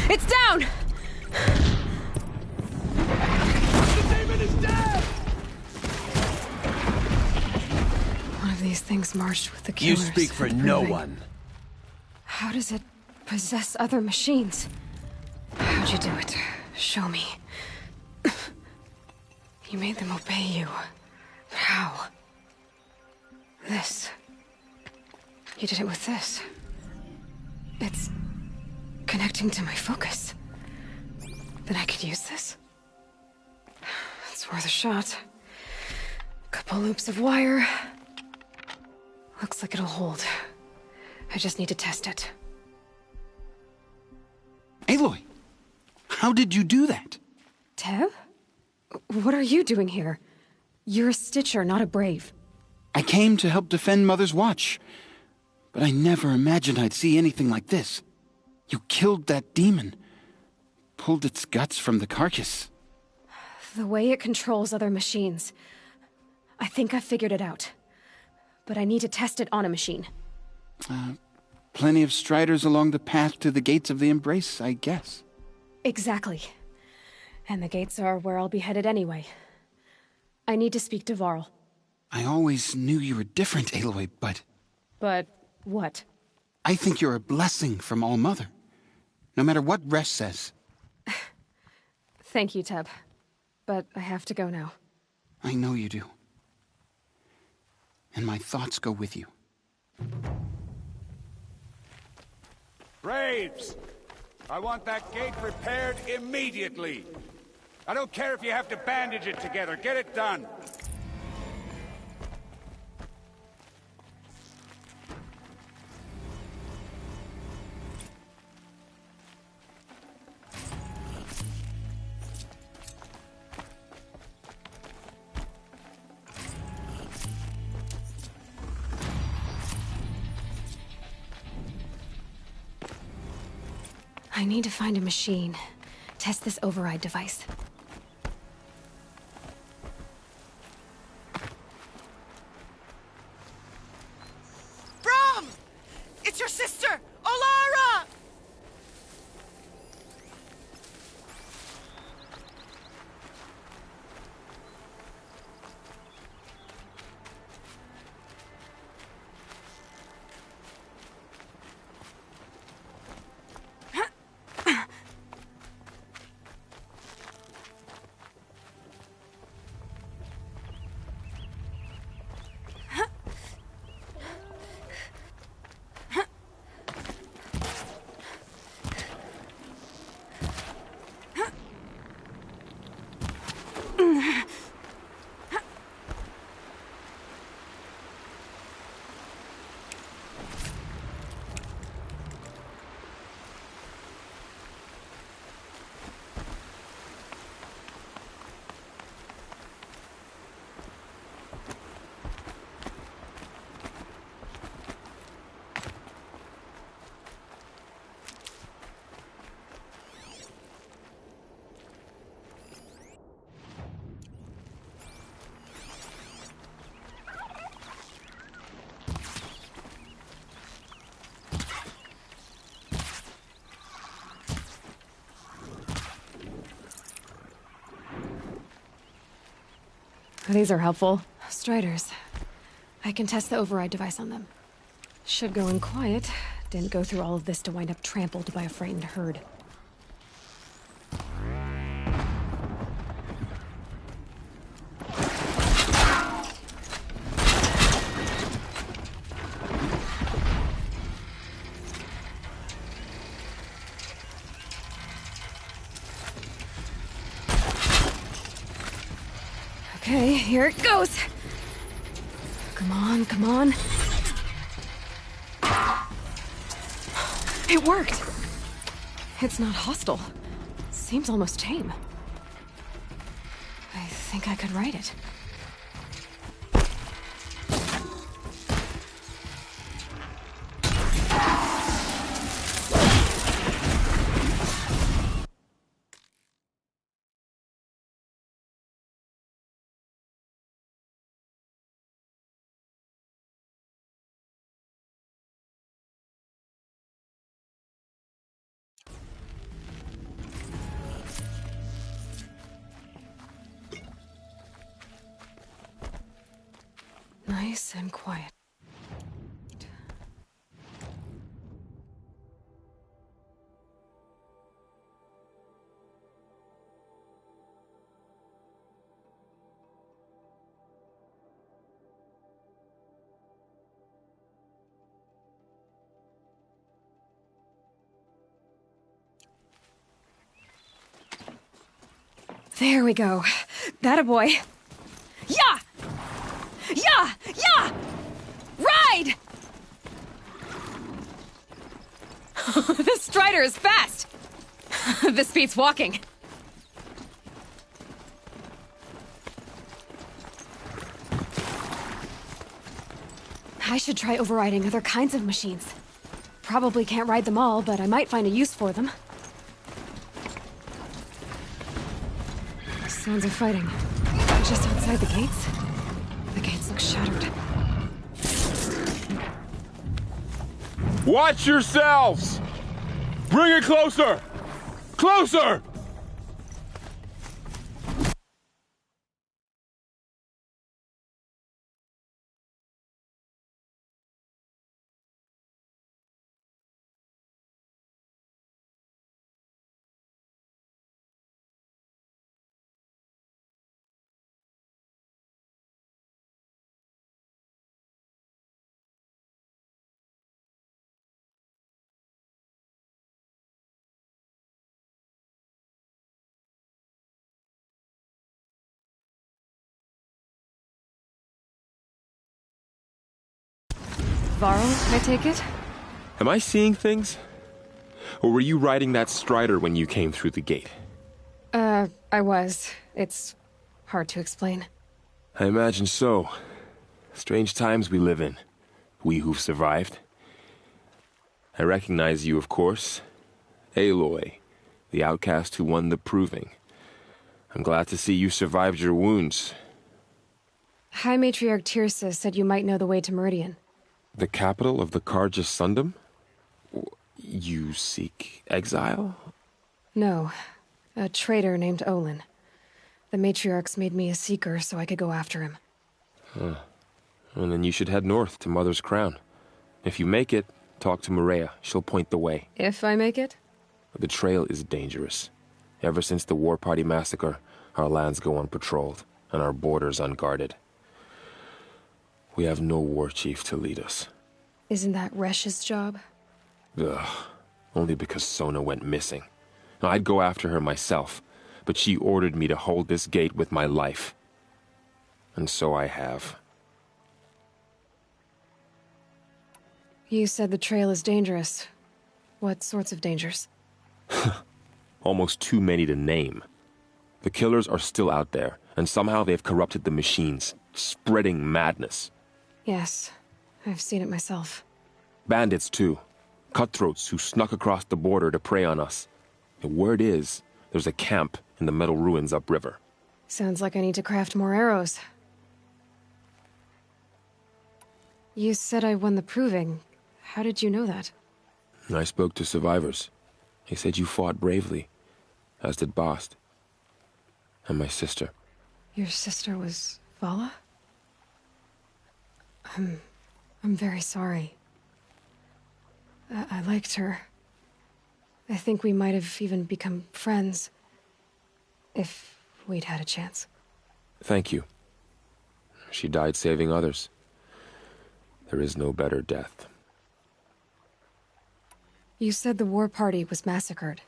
It's down! One of these things marched with the You killers. speak for at no Proving. one. How does it possess other machines? How'd you do it? Show me. You made them obey you. But how? This. You did it with this. It's connecting to my focus. Then I could use this. It's worth a shot. Couple loops of wire. Looks like it'll hold. I just need to test it. Aloy, how did you do that? Tev? What are you doing here? You're a Stitcher, not a Brave. I came to help defend Mother's Watch, but I never imagined I'd see anything like this. You killed that demon, pulled its guts from the carcass. The way it controls other machines. I think I figured it out. But I need to test it on a machine. Plenty of Striders along the path to the gates of the Embrace, I guess. Exactly. And the gates are where I'll be headed anyway. I need to speak to Varl. I always knew you were different, Aloy, but... But what? I think you're a blessing from All-Mother. No matter what Resh says. Thank you, Teb. But I have to go now. I know you do. And my thoughts go with you. Braves! I want that gate repaired immediately. I don't care if you have to bandage it together. Get it done. I need to find a machine. Test this override device. Brom! It's your sister, Olara! These are helpful. Striders. I can test the override device on them. Should go in quiet. Didn't go through all of this to wind up trampled by a frightened herd. Okay, here it goes. Come on, come on. It worked. It's not hostile. Seems almost tame. I think I could ride it. Nice and quiet. There we go. That a boy. Yeah! Yeah! Yeah! Ride! This Strider is fast! This beats walking. I should try overriding other kinds of machines. Probably can't ride them all, but I might find a use for them. Sounds of fighting. Just outside the gates? The gates look shattered. Watch yourselves! Bring it closer! Closer! Varl, I take it? Am I seeing things? Or were you riding that Strider when you came through the gate? I was. It's hard to explain. I imagine so. Strange times we live in. We who've survived. I recognize you, of course. Aloy, the outcast who won the Proving. I'm glad to see you survived your wounds. High Matriarch Tirsa said you might know the way to Meridian. The capital of the Carja Sundom? You seek exile? No. A traitor named Olin. The Matriarchs made me a seeker so I could go after him. Huh. And then you should head north to Mother's Crown. If you make it, talk to Maria. She'll point the way. If I make it? The trail is dangerous. Ever since the War Party massacre, our lands go unpatrolled, and our borders unguarded. We have no war chief to lead us. Isn't that Resh's job? Ugh. Only because Sona went missing. I'd go after her myself, but she ordered me to hold this gate with my life. And so I have. You said the trail is dangerous. What sorts of dangers? Almost too many to name. The killers are still out there, and somehow they've corrupted the machines, spreading madness. Yes, I've seen it myself. Bandits, too. Cutthroats who snuck across the border to prey on us. The word is, there's a camp in the metal ruins upriver. Sounds like I need to craft more arrows. You said I won the Proving. How did you know that? I spoke to survivors. They said you fought bravely, as did Bast. And my sister. Your sister was Vala? I'm very sorry. I liked her. I think we might have even become friends. If we'd had a chance. Thank you. She died saving others. There is no better death. You said the war party was massacred.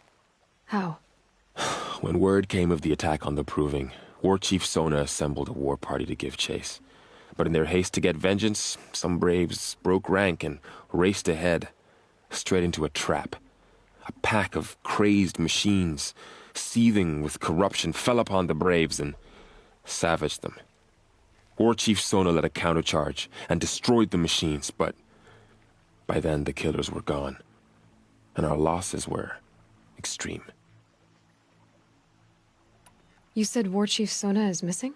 How? When word came of the attack on the Proving, War Chief Sona assembled a war party to give chase. But in their haste to get vengeance, some braves broke rank and raced ahead, straight into a trap. A pack of crazed machines, seething with corruption, fell upon the braves and savaged them. War Chief Sona led a countercharge and destroyed the machines, but by then the killers were gone, and our losses were extreme. You said War Chief Sona is missing?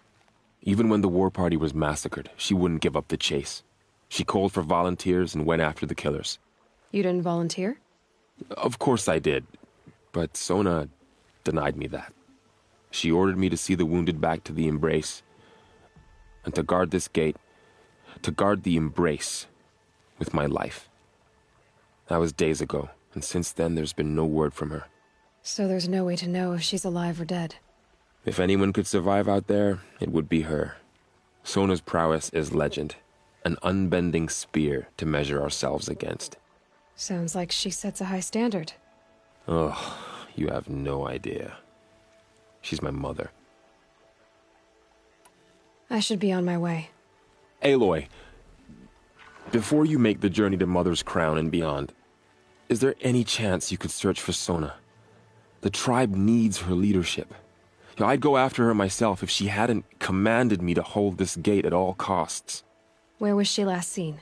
Even when the war party was massacred, she wouldn't give up the chase. She called for volunteers and went after the killers. You didn't volunteer? Of course I did, but Sona denied me that. She ordered me to see the wounded back to the Embrace, and to guard this gate, to guard the Embrace with my life. That was days ago, and since then there's been no word from her. So there's no way to know if she's alive or dead. If anyone could survive out there, it would be her. Sona's prowess is legend, an unbending spear to measure ourselves against. Sounds like she sets a high standard. Oh, you have no idea. She's my mother. I should be on my way. Aloy, before you make the journey to Mother's Crown and beyond, is there any chance you could search for Sona? The tribe needs her leadership. I'd go after her myself if she hadn't commanded me to hold this gate at all costs. Where was she last seen?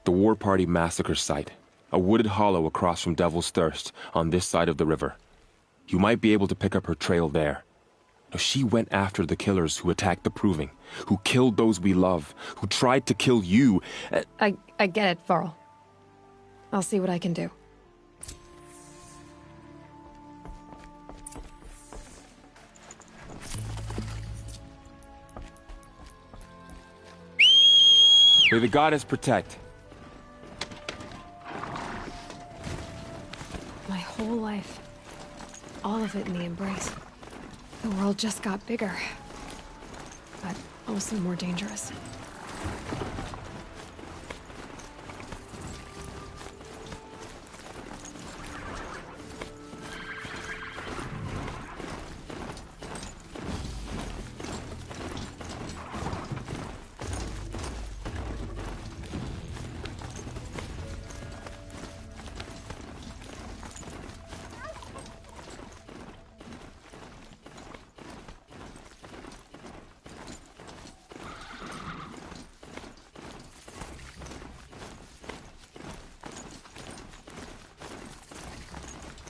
The War Party massacre site. A wooded hollow across from Devil's Thirst, on this side of the river. You might be able to pick up her trail there. She went after the killers who attacked the Proving, who killed those we love, who tried to kill you. I get it, Varl. I'll see what I can do. May the goddess protect. My whole life. All of it in the embrace. The world just got bigger. But also more dangerous.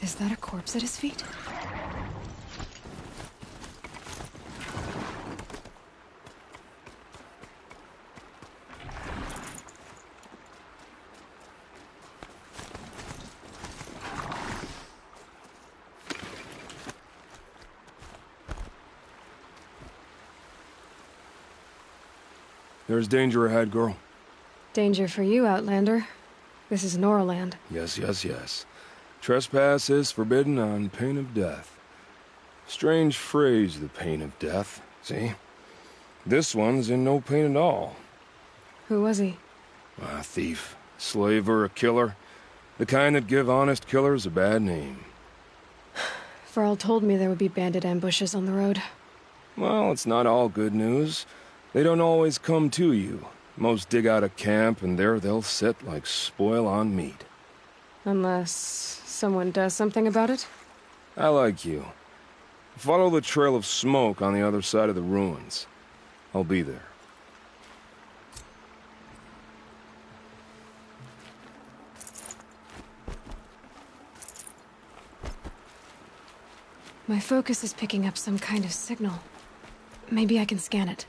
Is that a corpse at his feet? There's danger ahead, girl. Danger for you, Outlander. This is Noraland. Yes, yes, yes. Trespass is forbidden on pain of death. Strange phrase, the pain of death. See? This one's in no pain at all. Who was he? A thief, slaver, a killer. The kind that give honest killers a bad name. Varl told me there would be bandit ambushes on the road. Well, it's not all good news. They don't always come to you. Most dig out a camp, and there they'll sit like spoil on meat. Unless someone does something about it? I like you. Follow the trail of smoke on the other side of the ruins. I'll be there. My focus is picking up some kind of signal. Maybe I can scan it.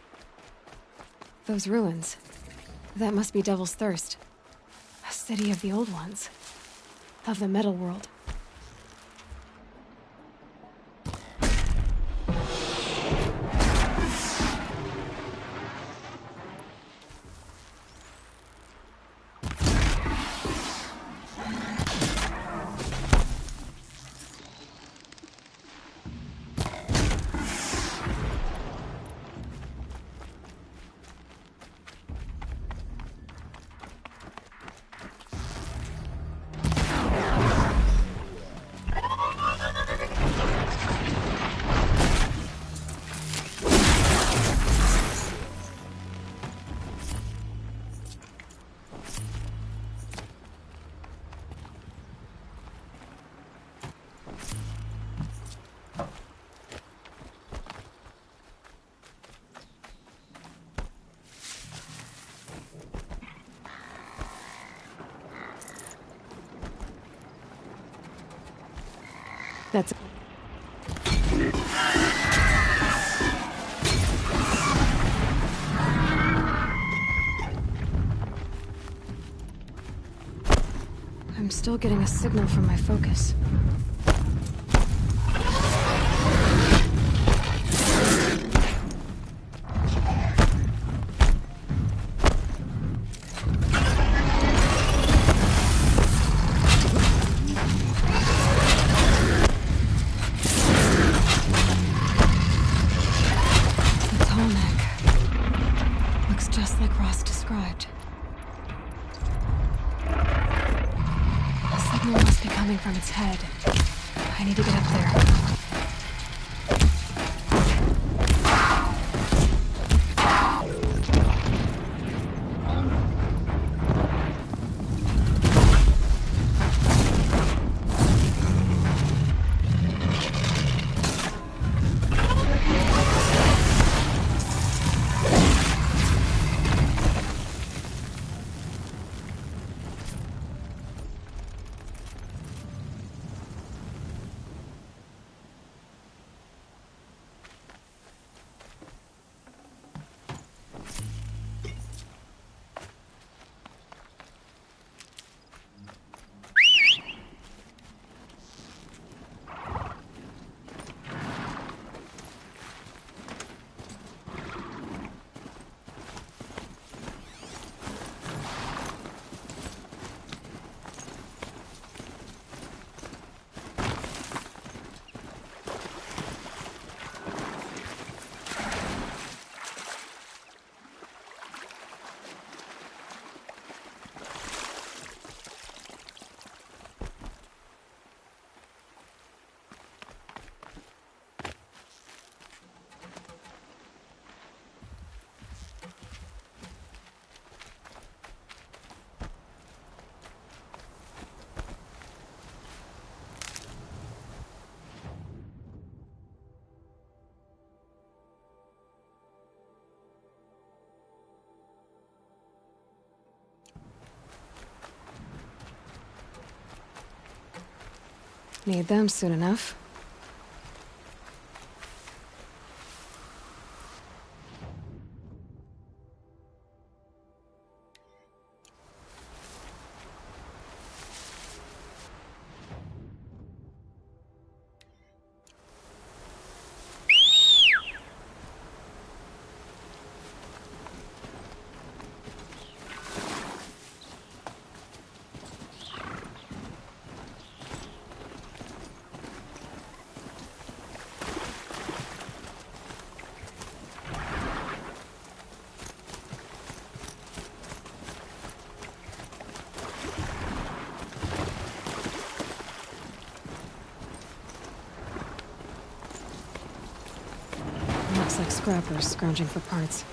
Those ruins. That must be Devil's Thirst. A city of the old ones. Of the metal world. That's... I'm still getting a signal from my focus. From its head. I need to get up there. Need them soon enough. Looks like scrappers scrounging for parts.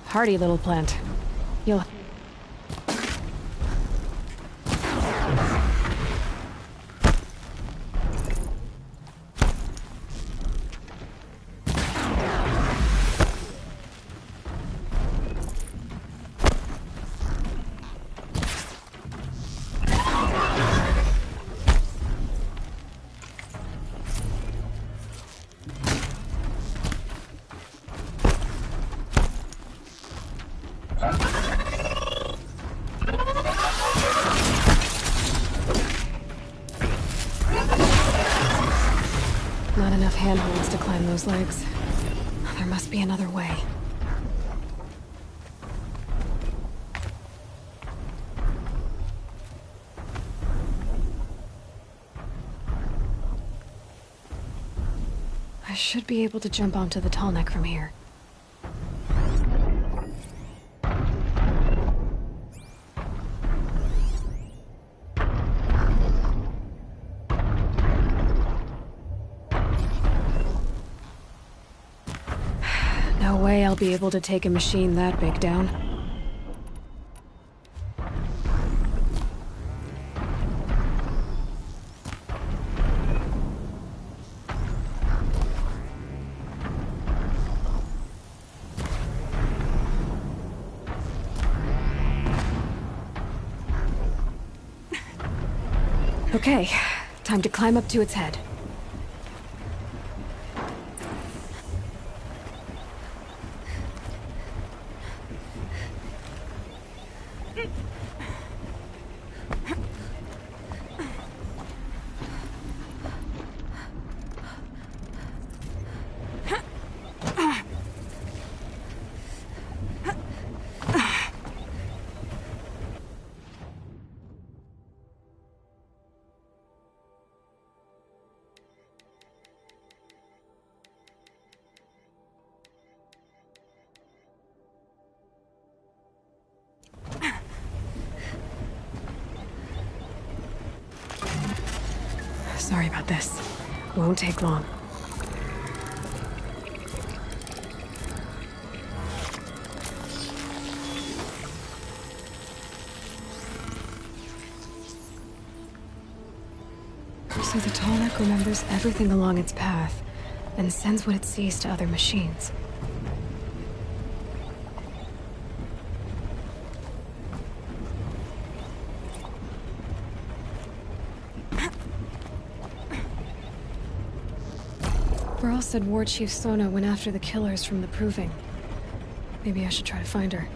Hardy little plant. You'll... Not enough handholds to climb those legs. There must be another way. I should be able to jump onto the tall neck from here. No way I'll be able to take a machine that big down. Okay, time to climb up to its head. Sorry about this. Won't take long. So the tall neck remembers everything along its path, and sends what it sees to other machines. Burl said War Chief Sona went after the killers from the Proving. Maybe I should try to find her.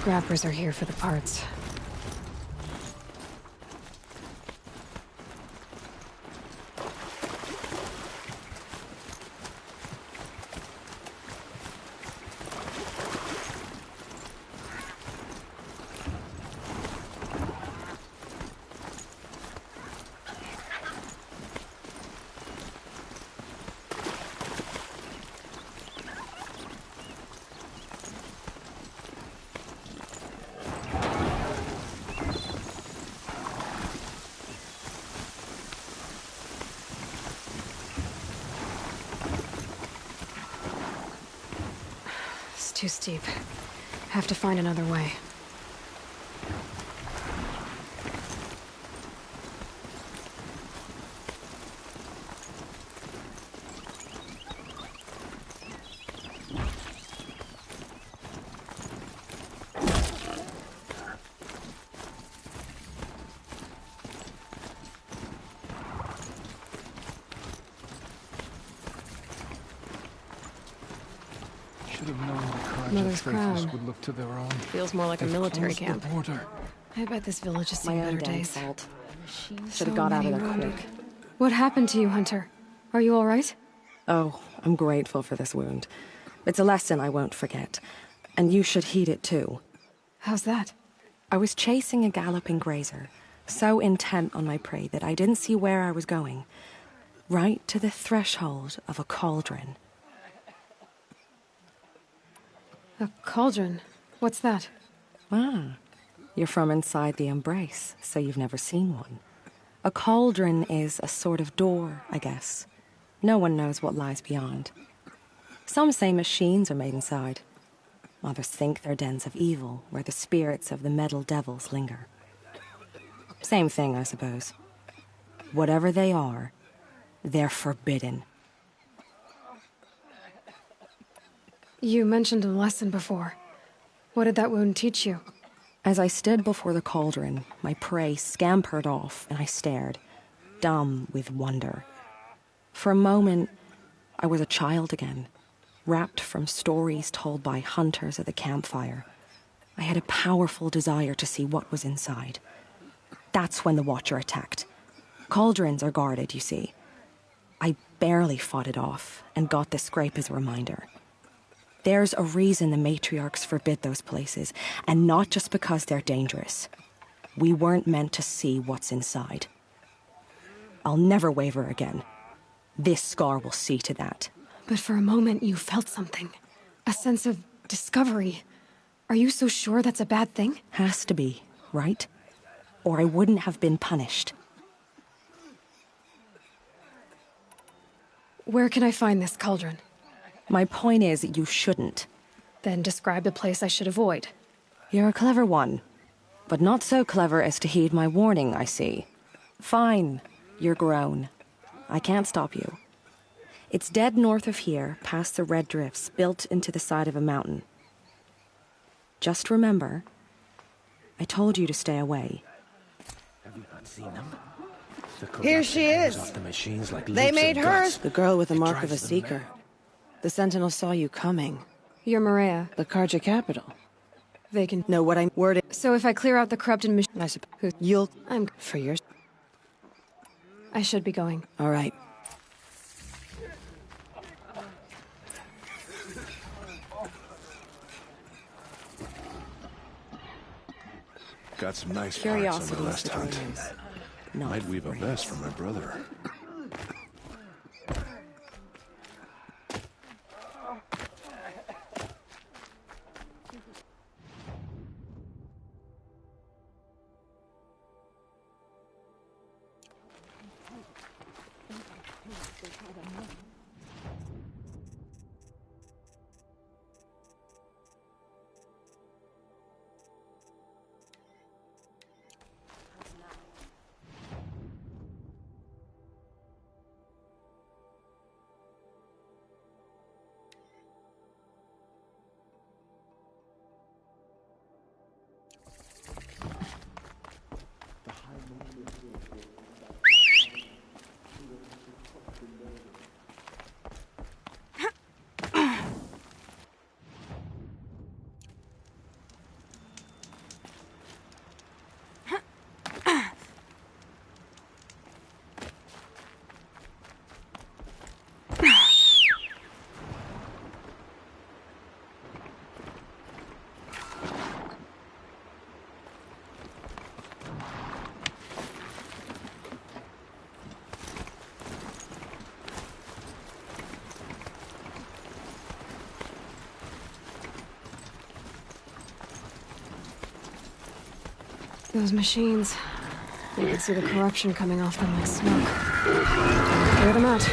scrappers are here for the parts. Too steep. Have to find another way. Mother's crown. Would look to their own. Feels more like a military camp. The border. I bet this village has seen better days. Fault. Should have got out of there quick. What happened to you, Hunter? Are you all right? Oh, I'm grateful for this wound. It's a lesson I won't forget. And you should heed it too. How's that? I was chasing a galloping grazer, so intent on my prey that I didn't see where I was going. Right to the threshold of a cauldron. A cauldron? What's that? Ah, you're from inside the Embrace, so you've never seen one. A cauldron is a sort of door, I guess. No one knows what lies beyond. Some say machines are made inside. Others think they're dens of evil, where the spirits of the metal devils linger. Same thing, I suppose. Whatever they are, they're forbidden. You mentioned a lesson before. What did that wound teach you? As I stood before the cauldron, my prey scampered off, and I stared, dumb with wonder. For a moment, I was a child again, wrapped from stories told by hunters at the campfire. I had a powerful desire to see what was inside. That's when the Watcher attacked. Cauldrons are guarded, you see. I barely fought it off, and got the scrape as a reminder. There's a reason the matriarchs forbid those places, and not just because they're dangerous. We weren't meant to see what's inside. I'll never waver again. This scar will see to that. But for a moment you felt something. A sense of discovery. Are you so sure that's a bad thing? Has to be, right? Or I wouldn't have been punished. Where can I find this cauldron? My point is, you shouldn't. Then describe the place I should avoid. You're a clever one, but not so clever as to heed my warning, I see. Fine, you're grown. I can't stop you. It's dead north of here, past the red drifts built into the side of a mountain. Just remember, I told you to stay away. Have you not seen them? Here she is. They made her. The girl with the mark of a seeker. The Sentinel saw you coming. You're Maria. The Carja capital. They can know what I'm wording. So if I clear out the corrupted machine, I suppose you'll. I'm for yours. I should be going. All right. Got some nice parts on my last hunt. Might weave a vest for my brother. Those machines. You can see the corruption coming off them like smoke. Clear them out.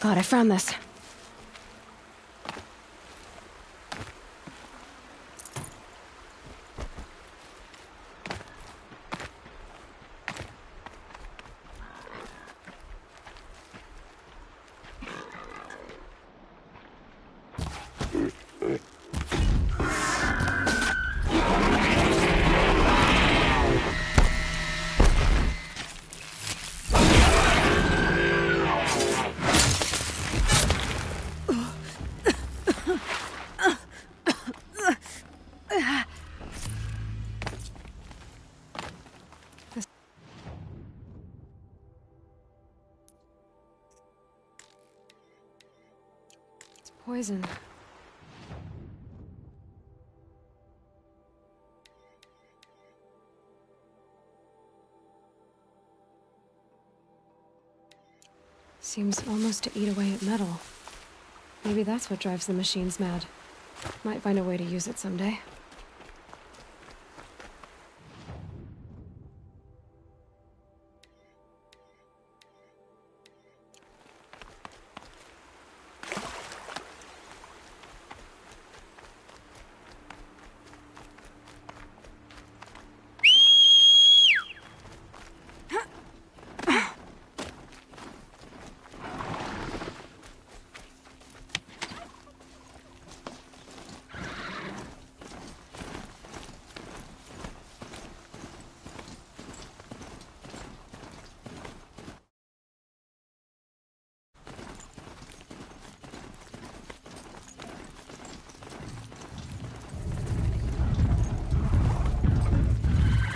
God, I found this. Poison. Seems almost to eat away at metal. Maybe that's what drives the machines mad. Might find a way to use it someday.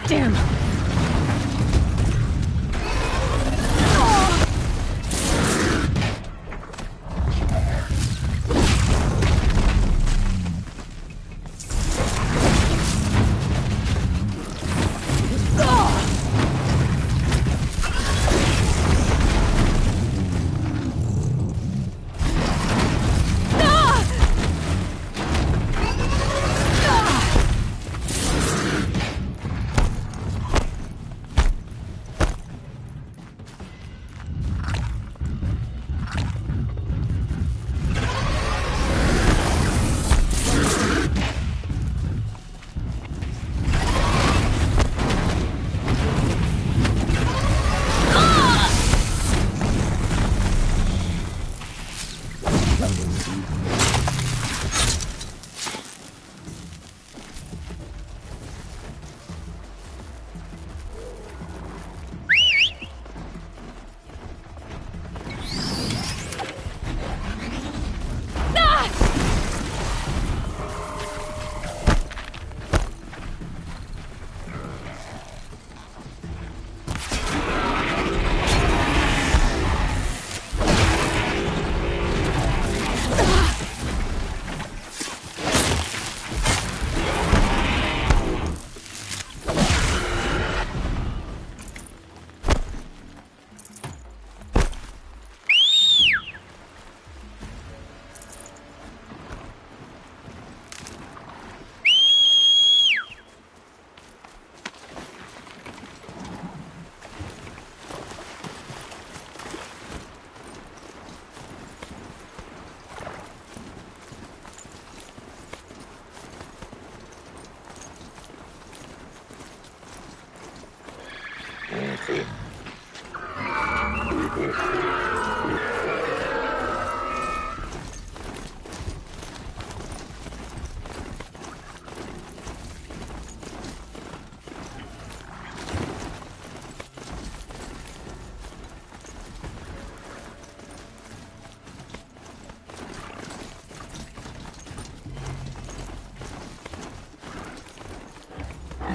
Damn!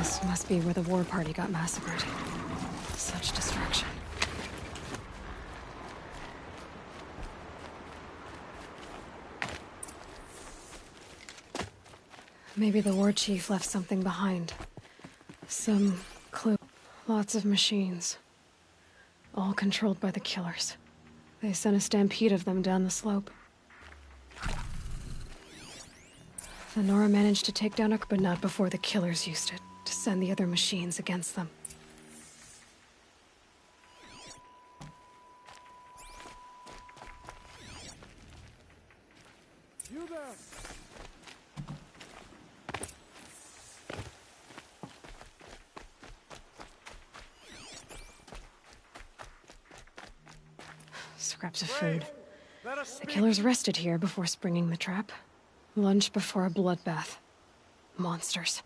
This must be where the war party got massacred. Such destruction. Maybe the war chief left something behind. Some clue. Lots of machines. All controlled by the killers. They sent a stampede of them down the slope. The Nora managed to take down but not before the killers used it to send the other machines against them. You there! Scraps of food. The killers rested here before springing the trap. Lunch before a bloodbath. Monsters.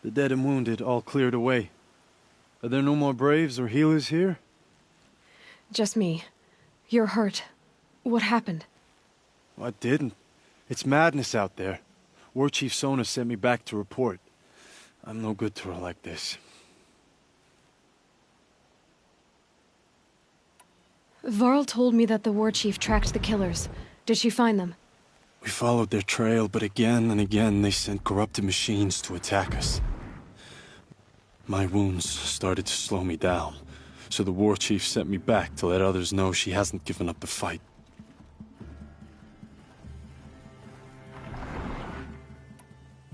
The dead and wounded all cleared away. Are there no more braves or healers here? Just me. You're hurt. What happened? I didn't. It's madness out there. War Chief Sona sent me back to report. I'm no good to her like this. Varl told me that the war chief tracked the killers. Did she find them? We followed their trail, but again and again they sent corrupted machines to attack us. My wounds started to slow me down, so the war chief sent me back to let others know she hasn't given up the fight.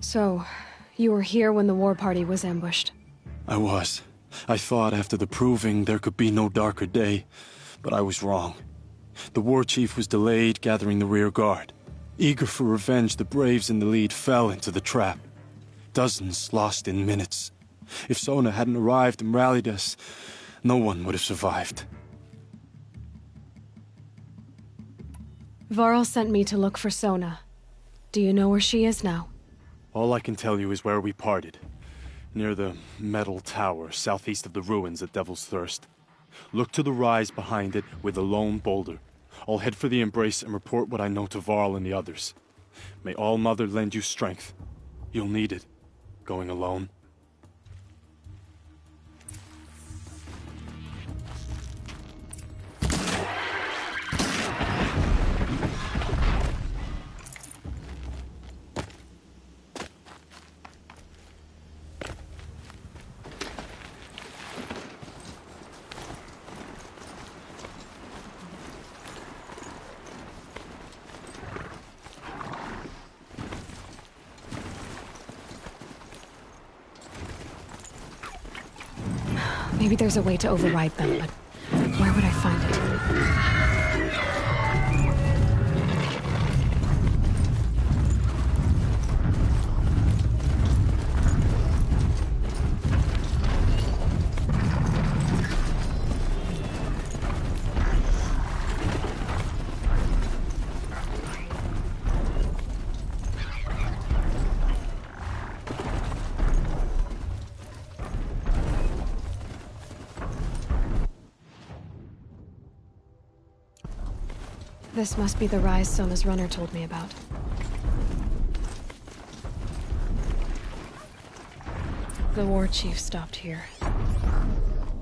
So, you were here when the war party was ambushed? I was. I thought after the proving there could be no darker day, but I was wrong. The war chief was delayed gathering the rear guard. Eager for revenge, the braves in the lead fell into the trap. Dozens lost in minutes. If Sona hadn't arrived and rallied us, no one would have survived. Varl sent me to look for Sona. Do you know where she is now? All I can tell you is where we parted. Near the metal tower, southeast of the ruins at Devil's Thirst. Look to the rise behind it with a lone boulder. I'll head for the Embrace and report what I know to Varl and the others. May All Mother lend you strength. You'll need it, going alone. Maybe there's a way to override them, but Where would I find it? This must be the rise Sona's runner told me about. The war chief stopped here.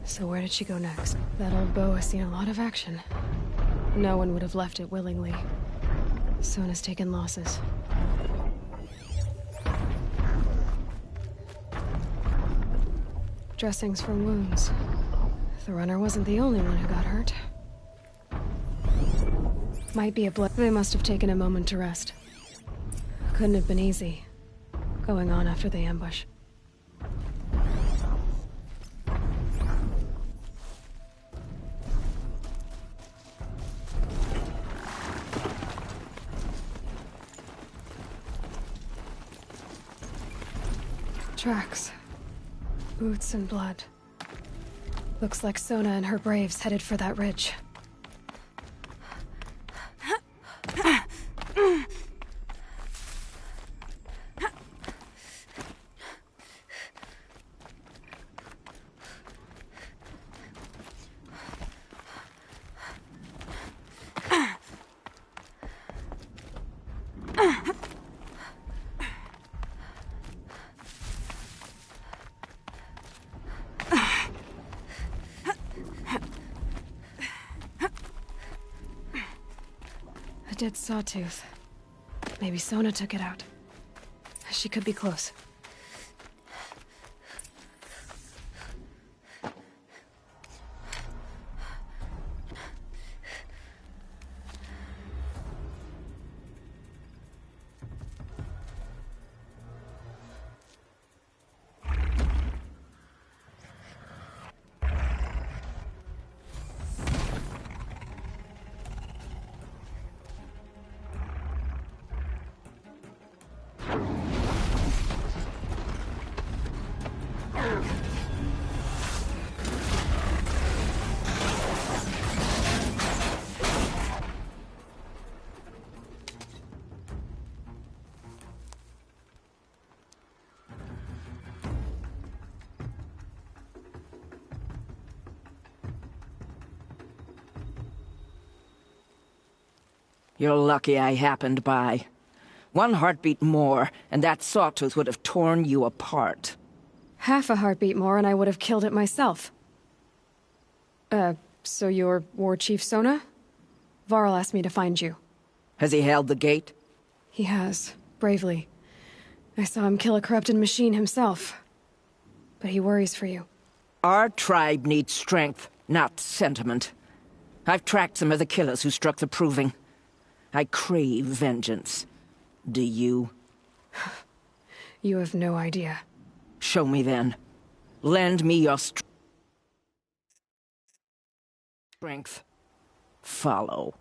So where did she go next? That old bow has seen a lot of action. No one would have left it willingly. Sona's taken losses. Dressings from wounds. The runner wasn't the only one who got hurt. Might be a blood. They must have taken a moment to rest. Couldn't have been easy, going on after the ambush. Tracks. Boots and blood. Looks like Sona and her braves headed for that ridge. A dead sawtooth. Maybe Sona took it out. She could be close. You're lucky I happened by. One heartbeat more, and that sawtooth would have torn you apart. Half a heartbeat more and I would have killed it myself. So you're War Chief Sona? Varl asked me to find you. Has he held the gate? He has, bravely. I saw him kill a corrupted machine himself. But he worries for you. Our tribe needs strength, not sentiment. I've tracked some of the killers who struck the Proving. I crave vengeance. Do you? You have no idea. Show me then. Lend me your strength. Follow.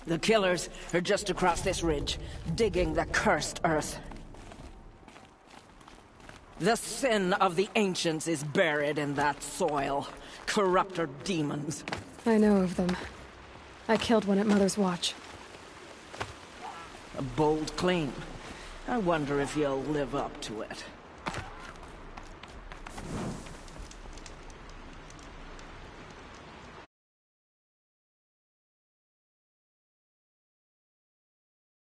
The killers are just across this ridge, digging the cursed earth. The sin of the ancients is buried in that soil. Corrupter demons. I know of them. I killed one at Mother's Watch. A bold claim. I wonder if you'll live up to it.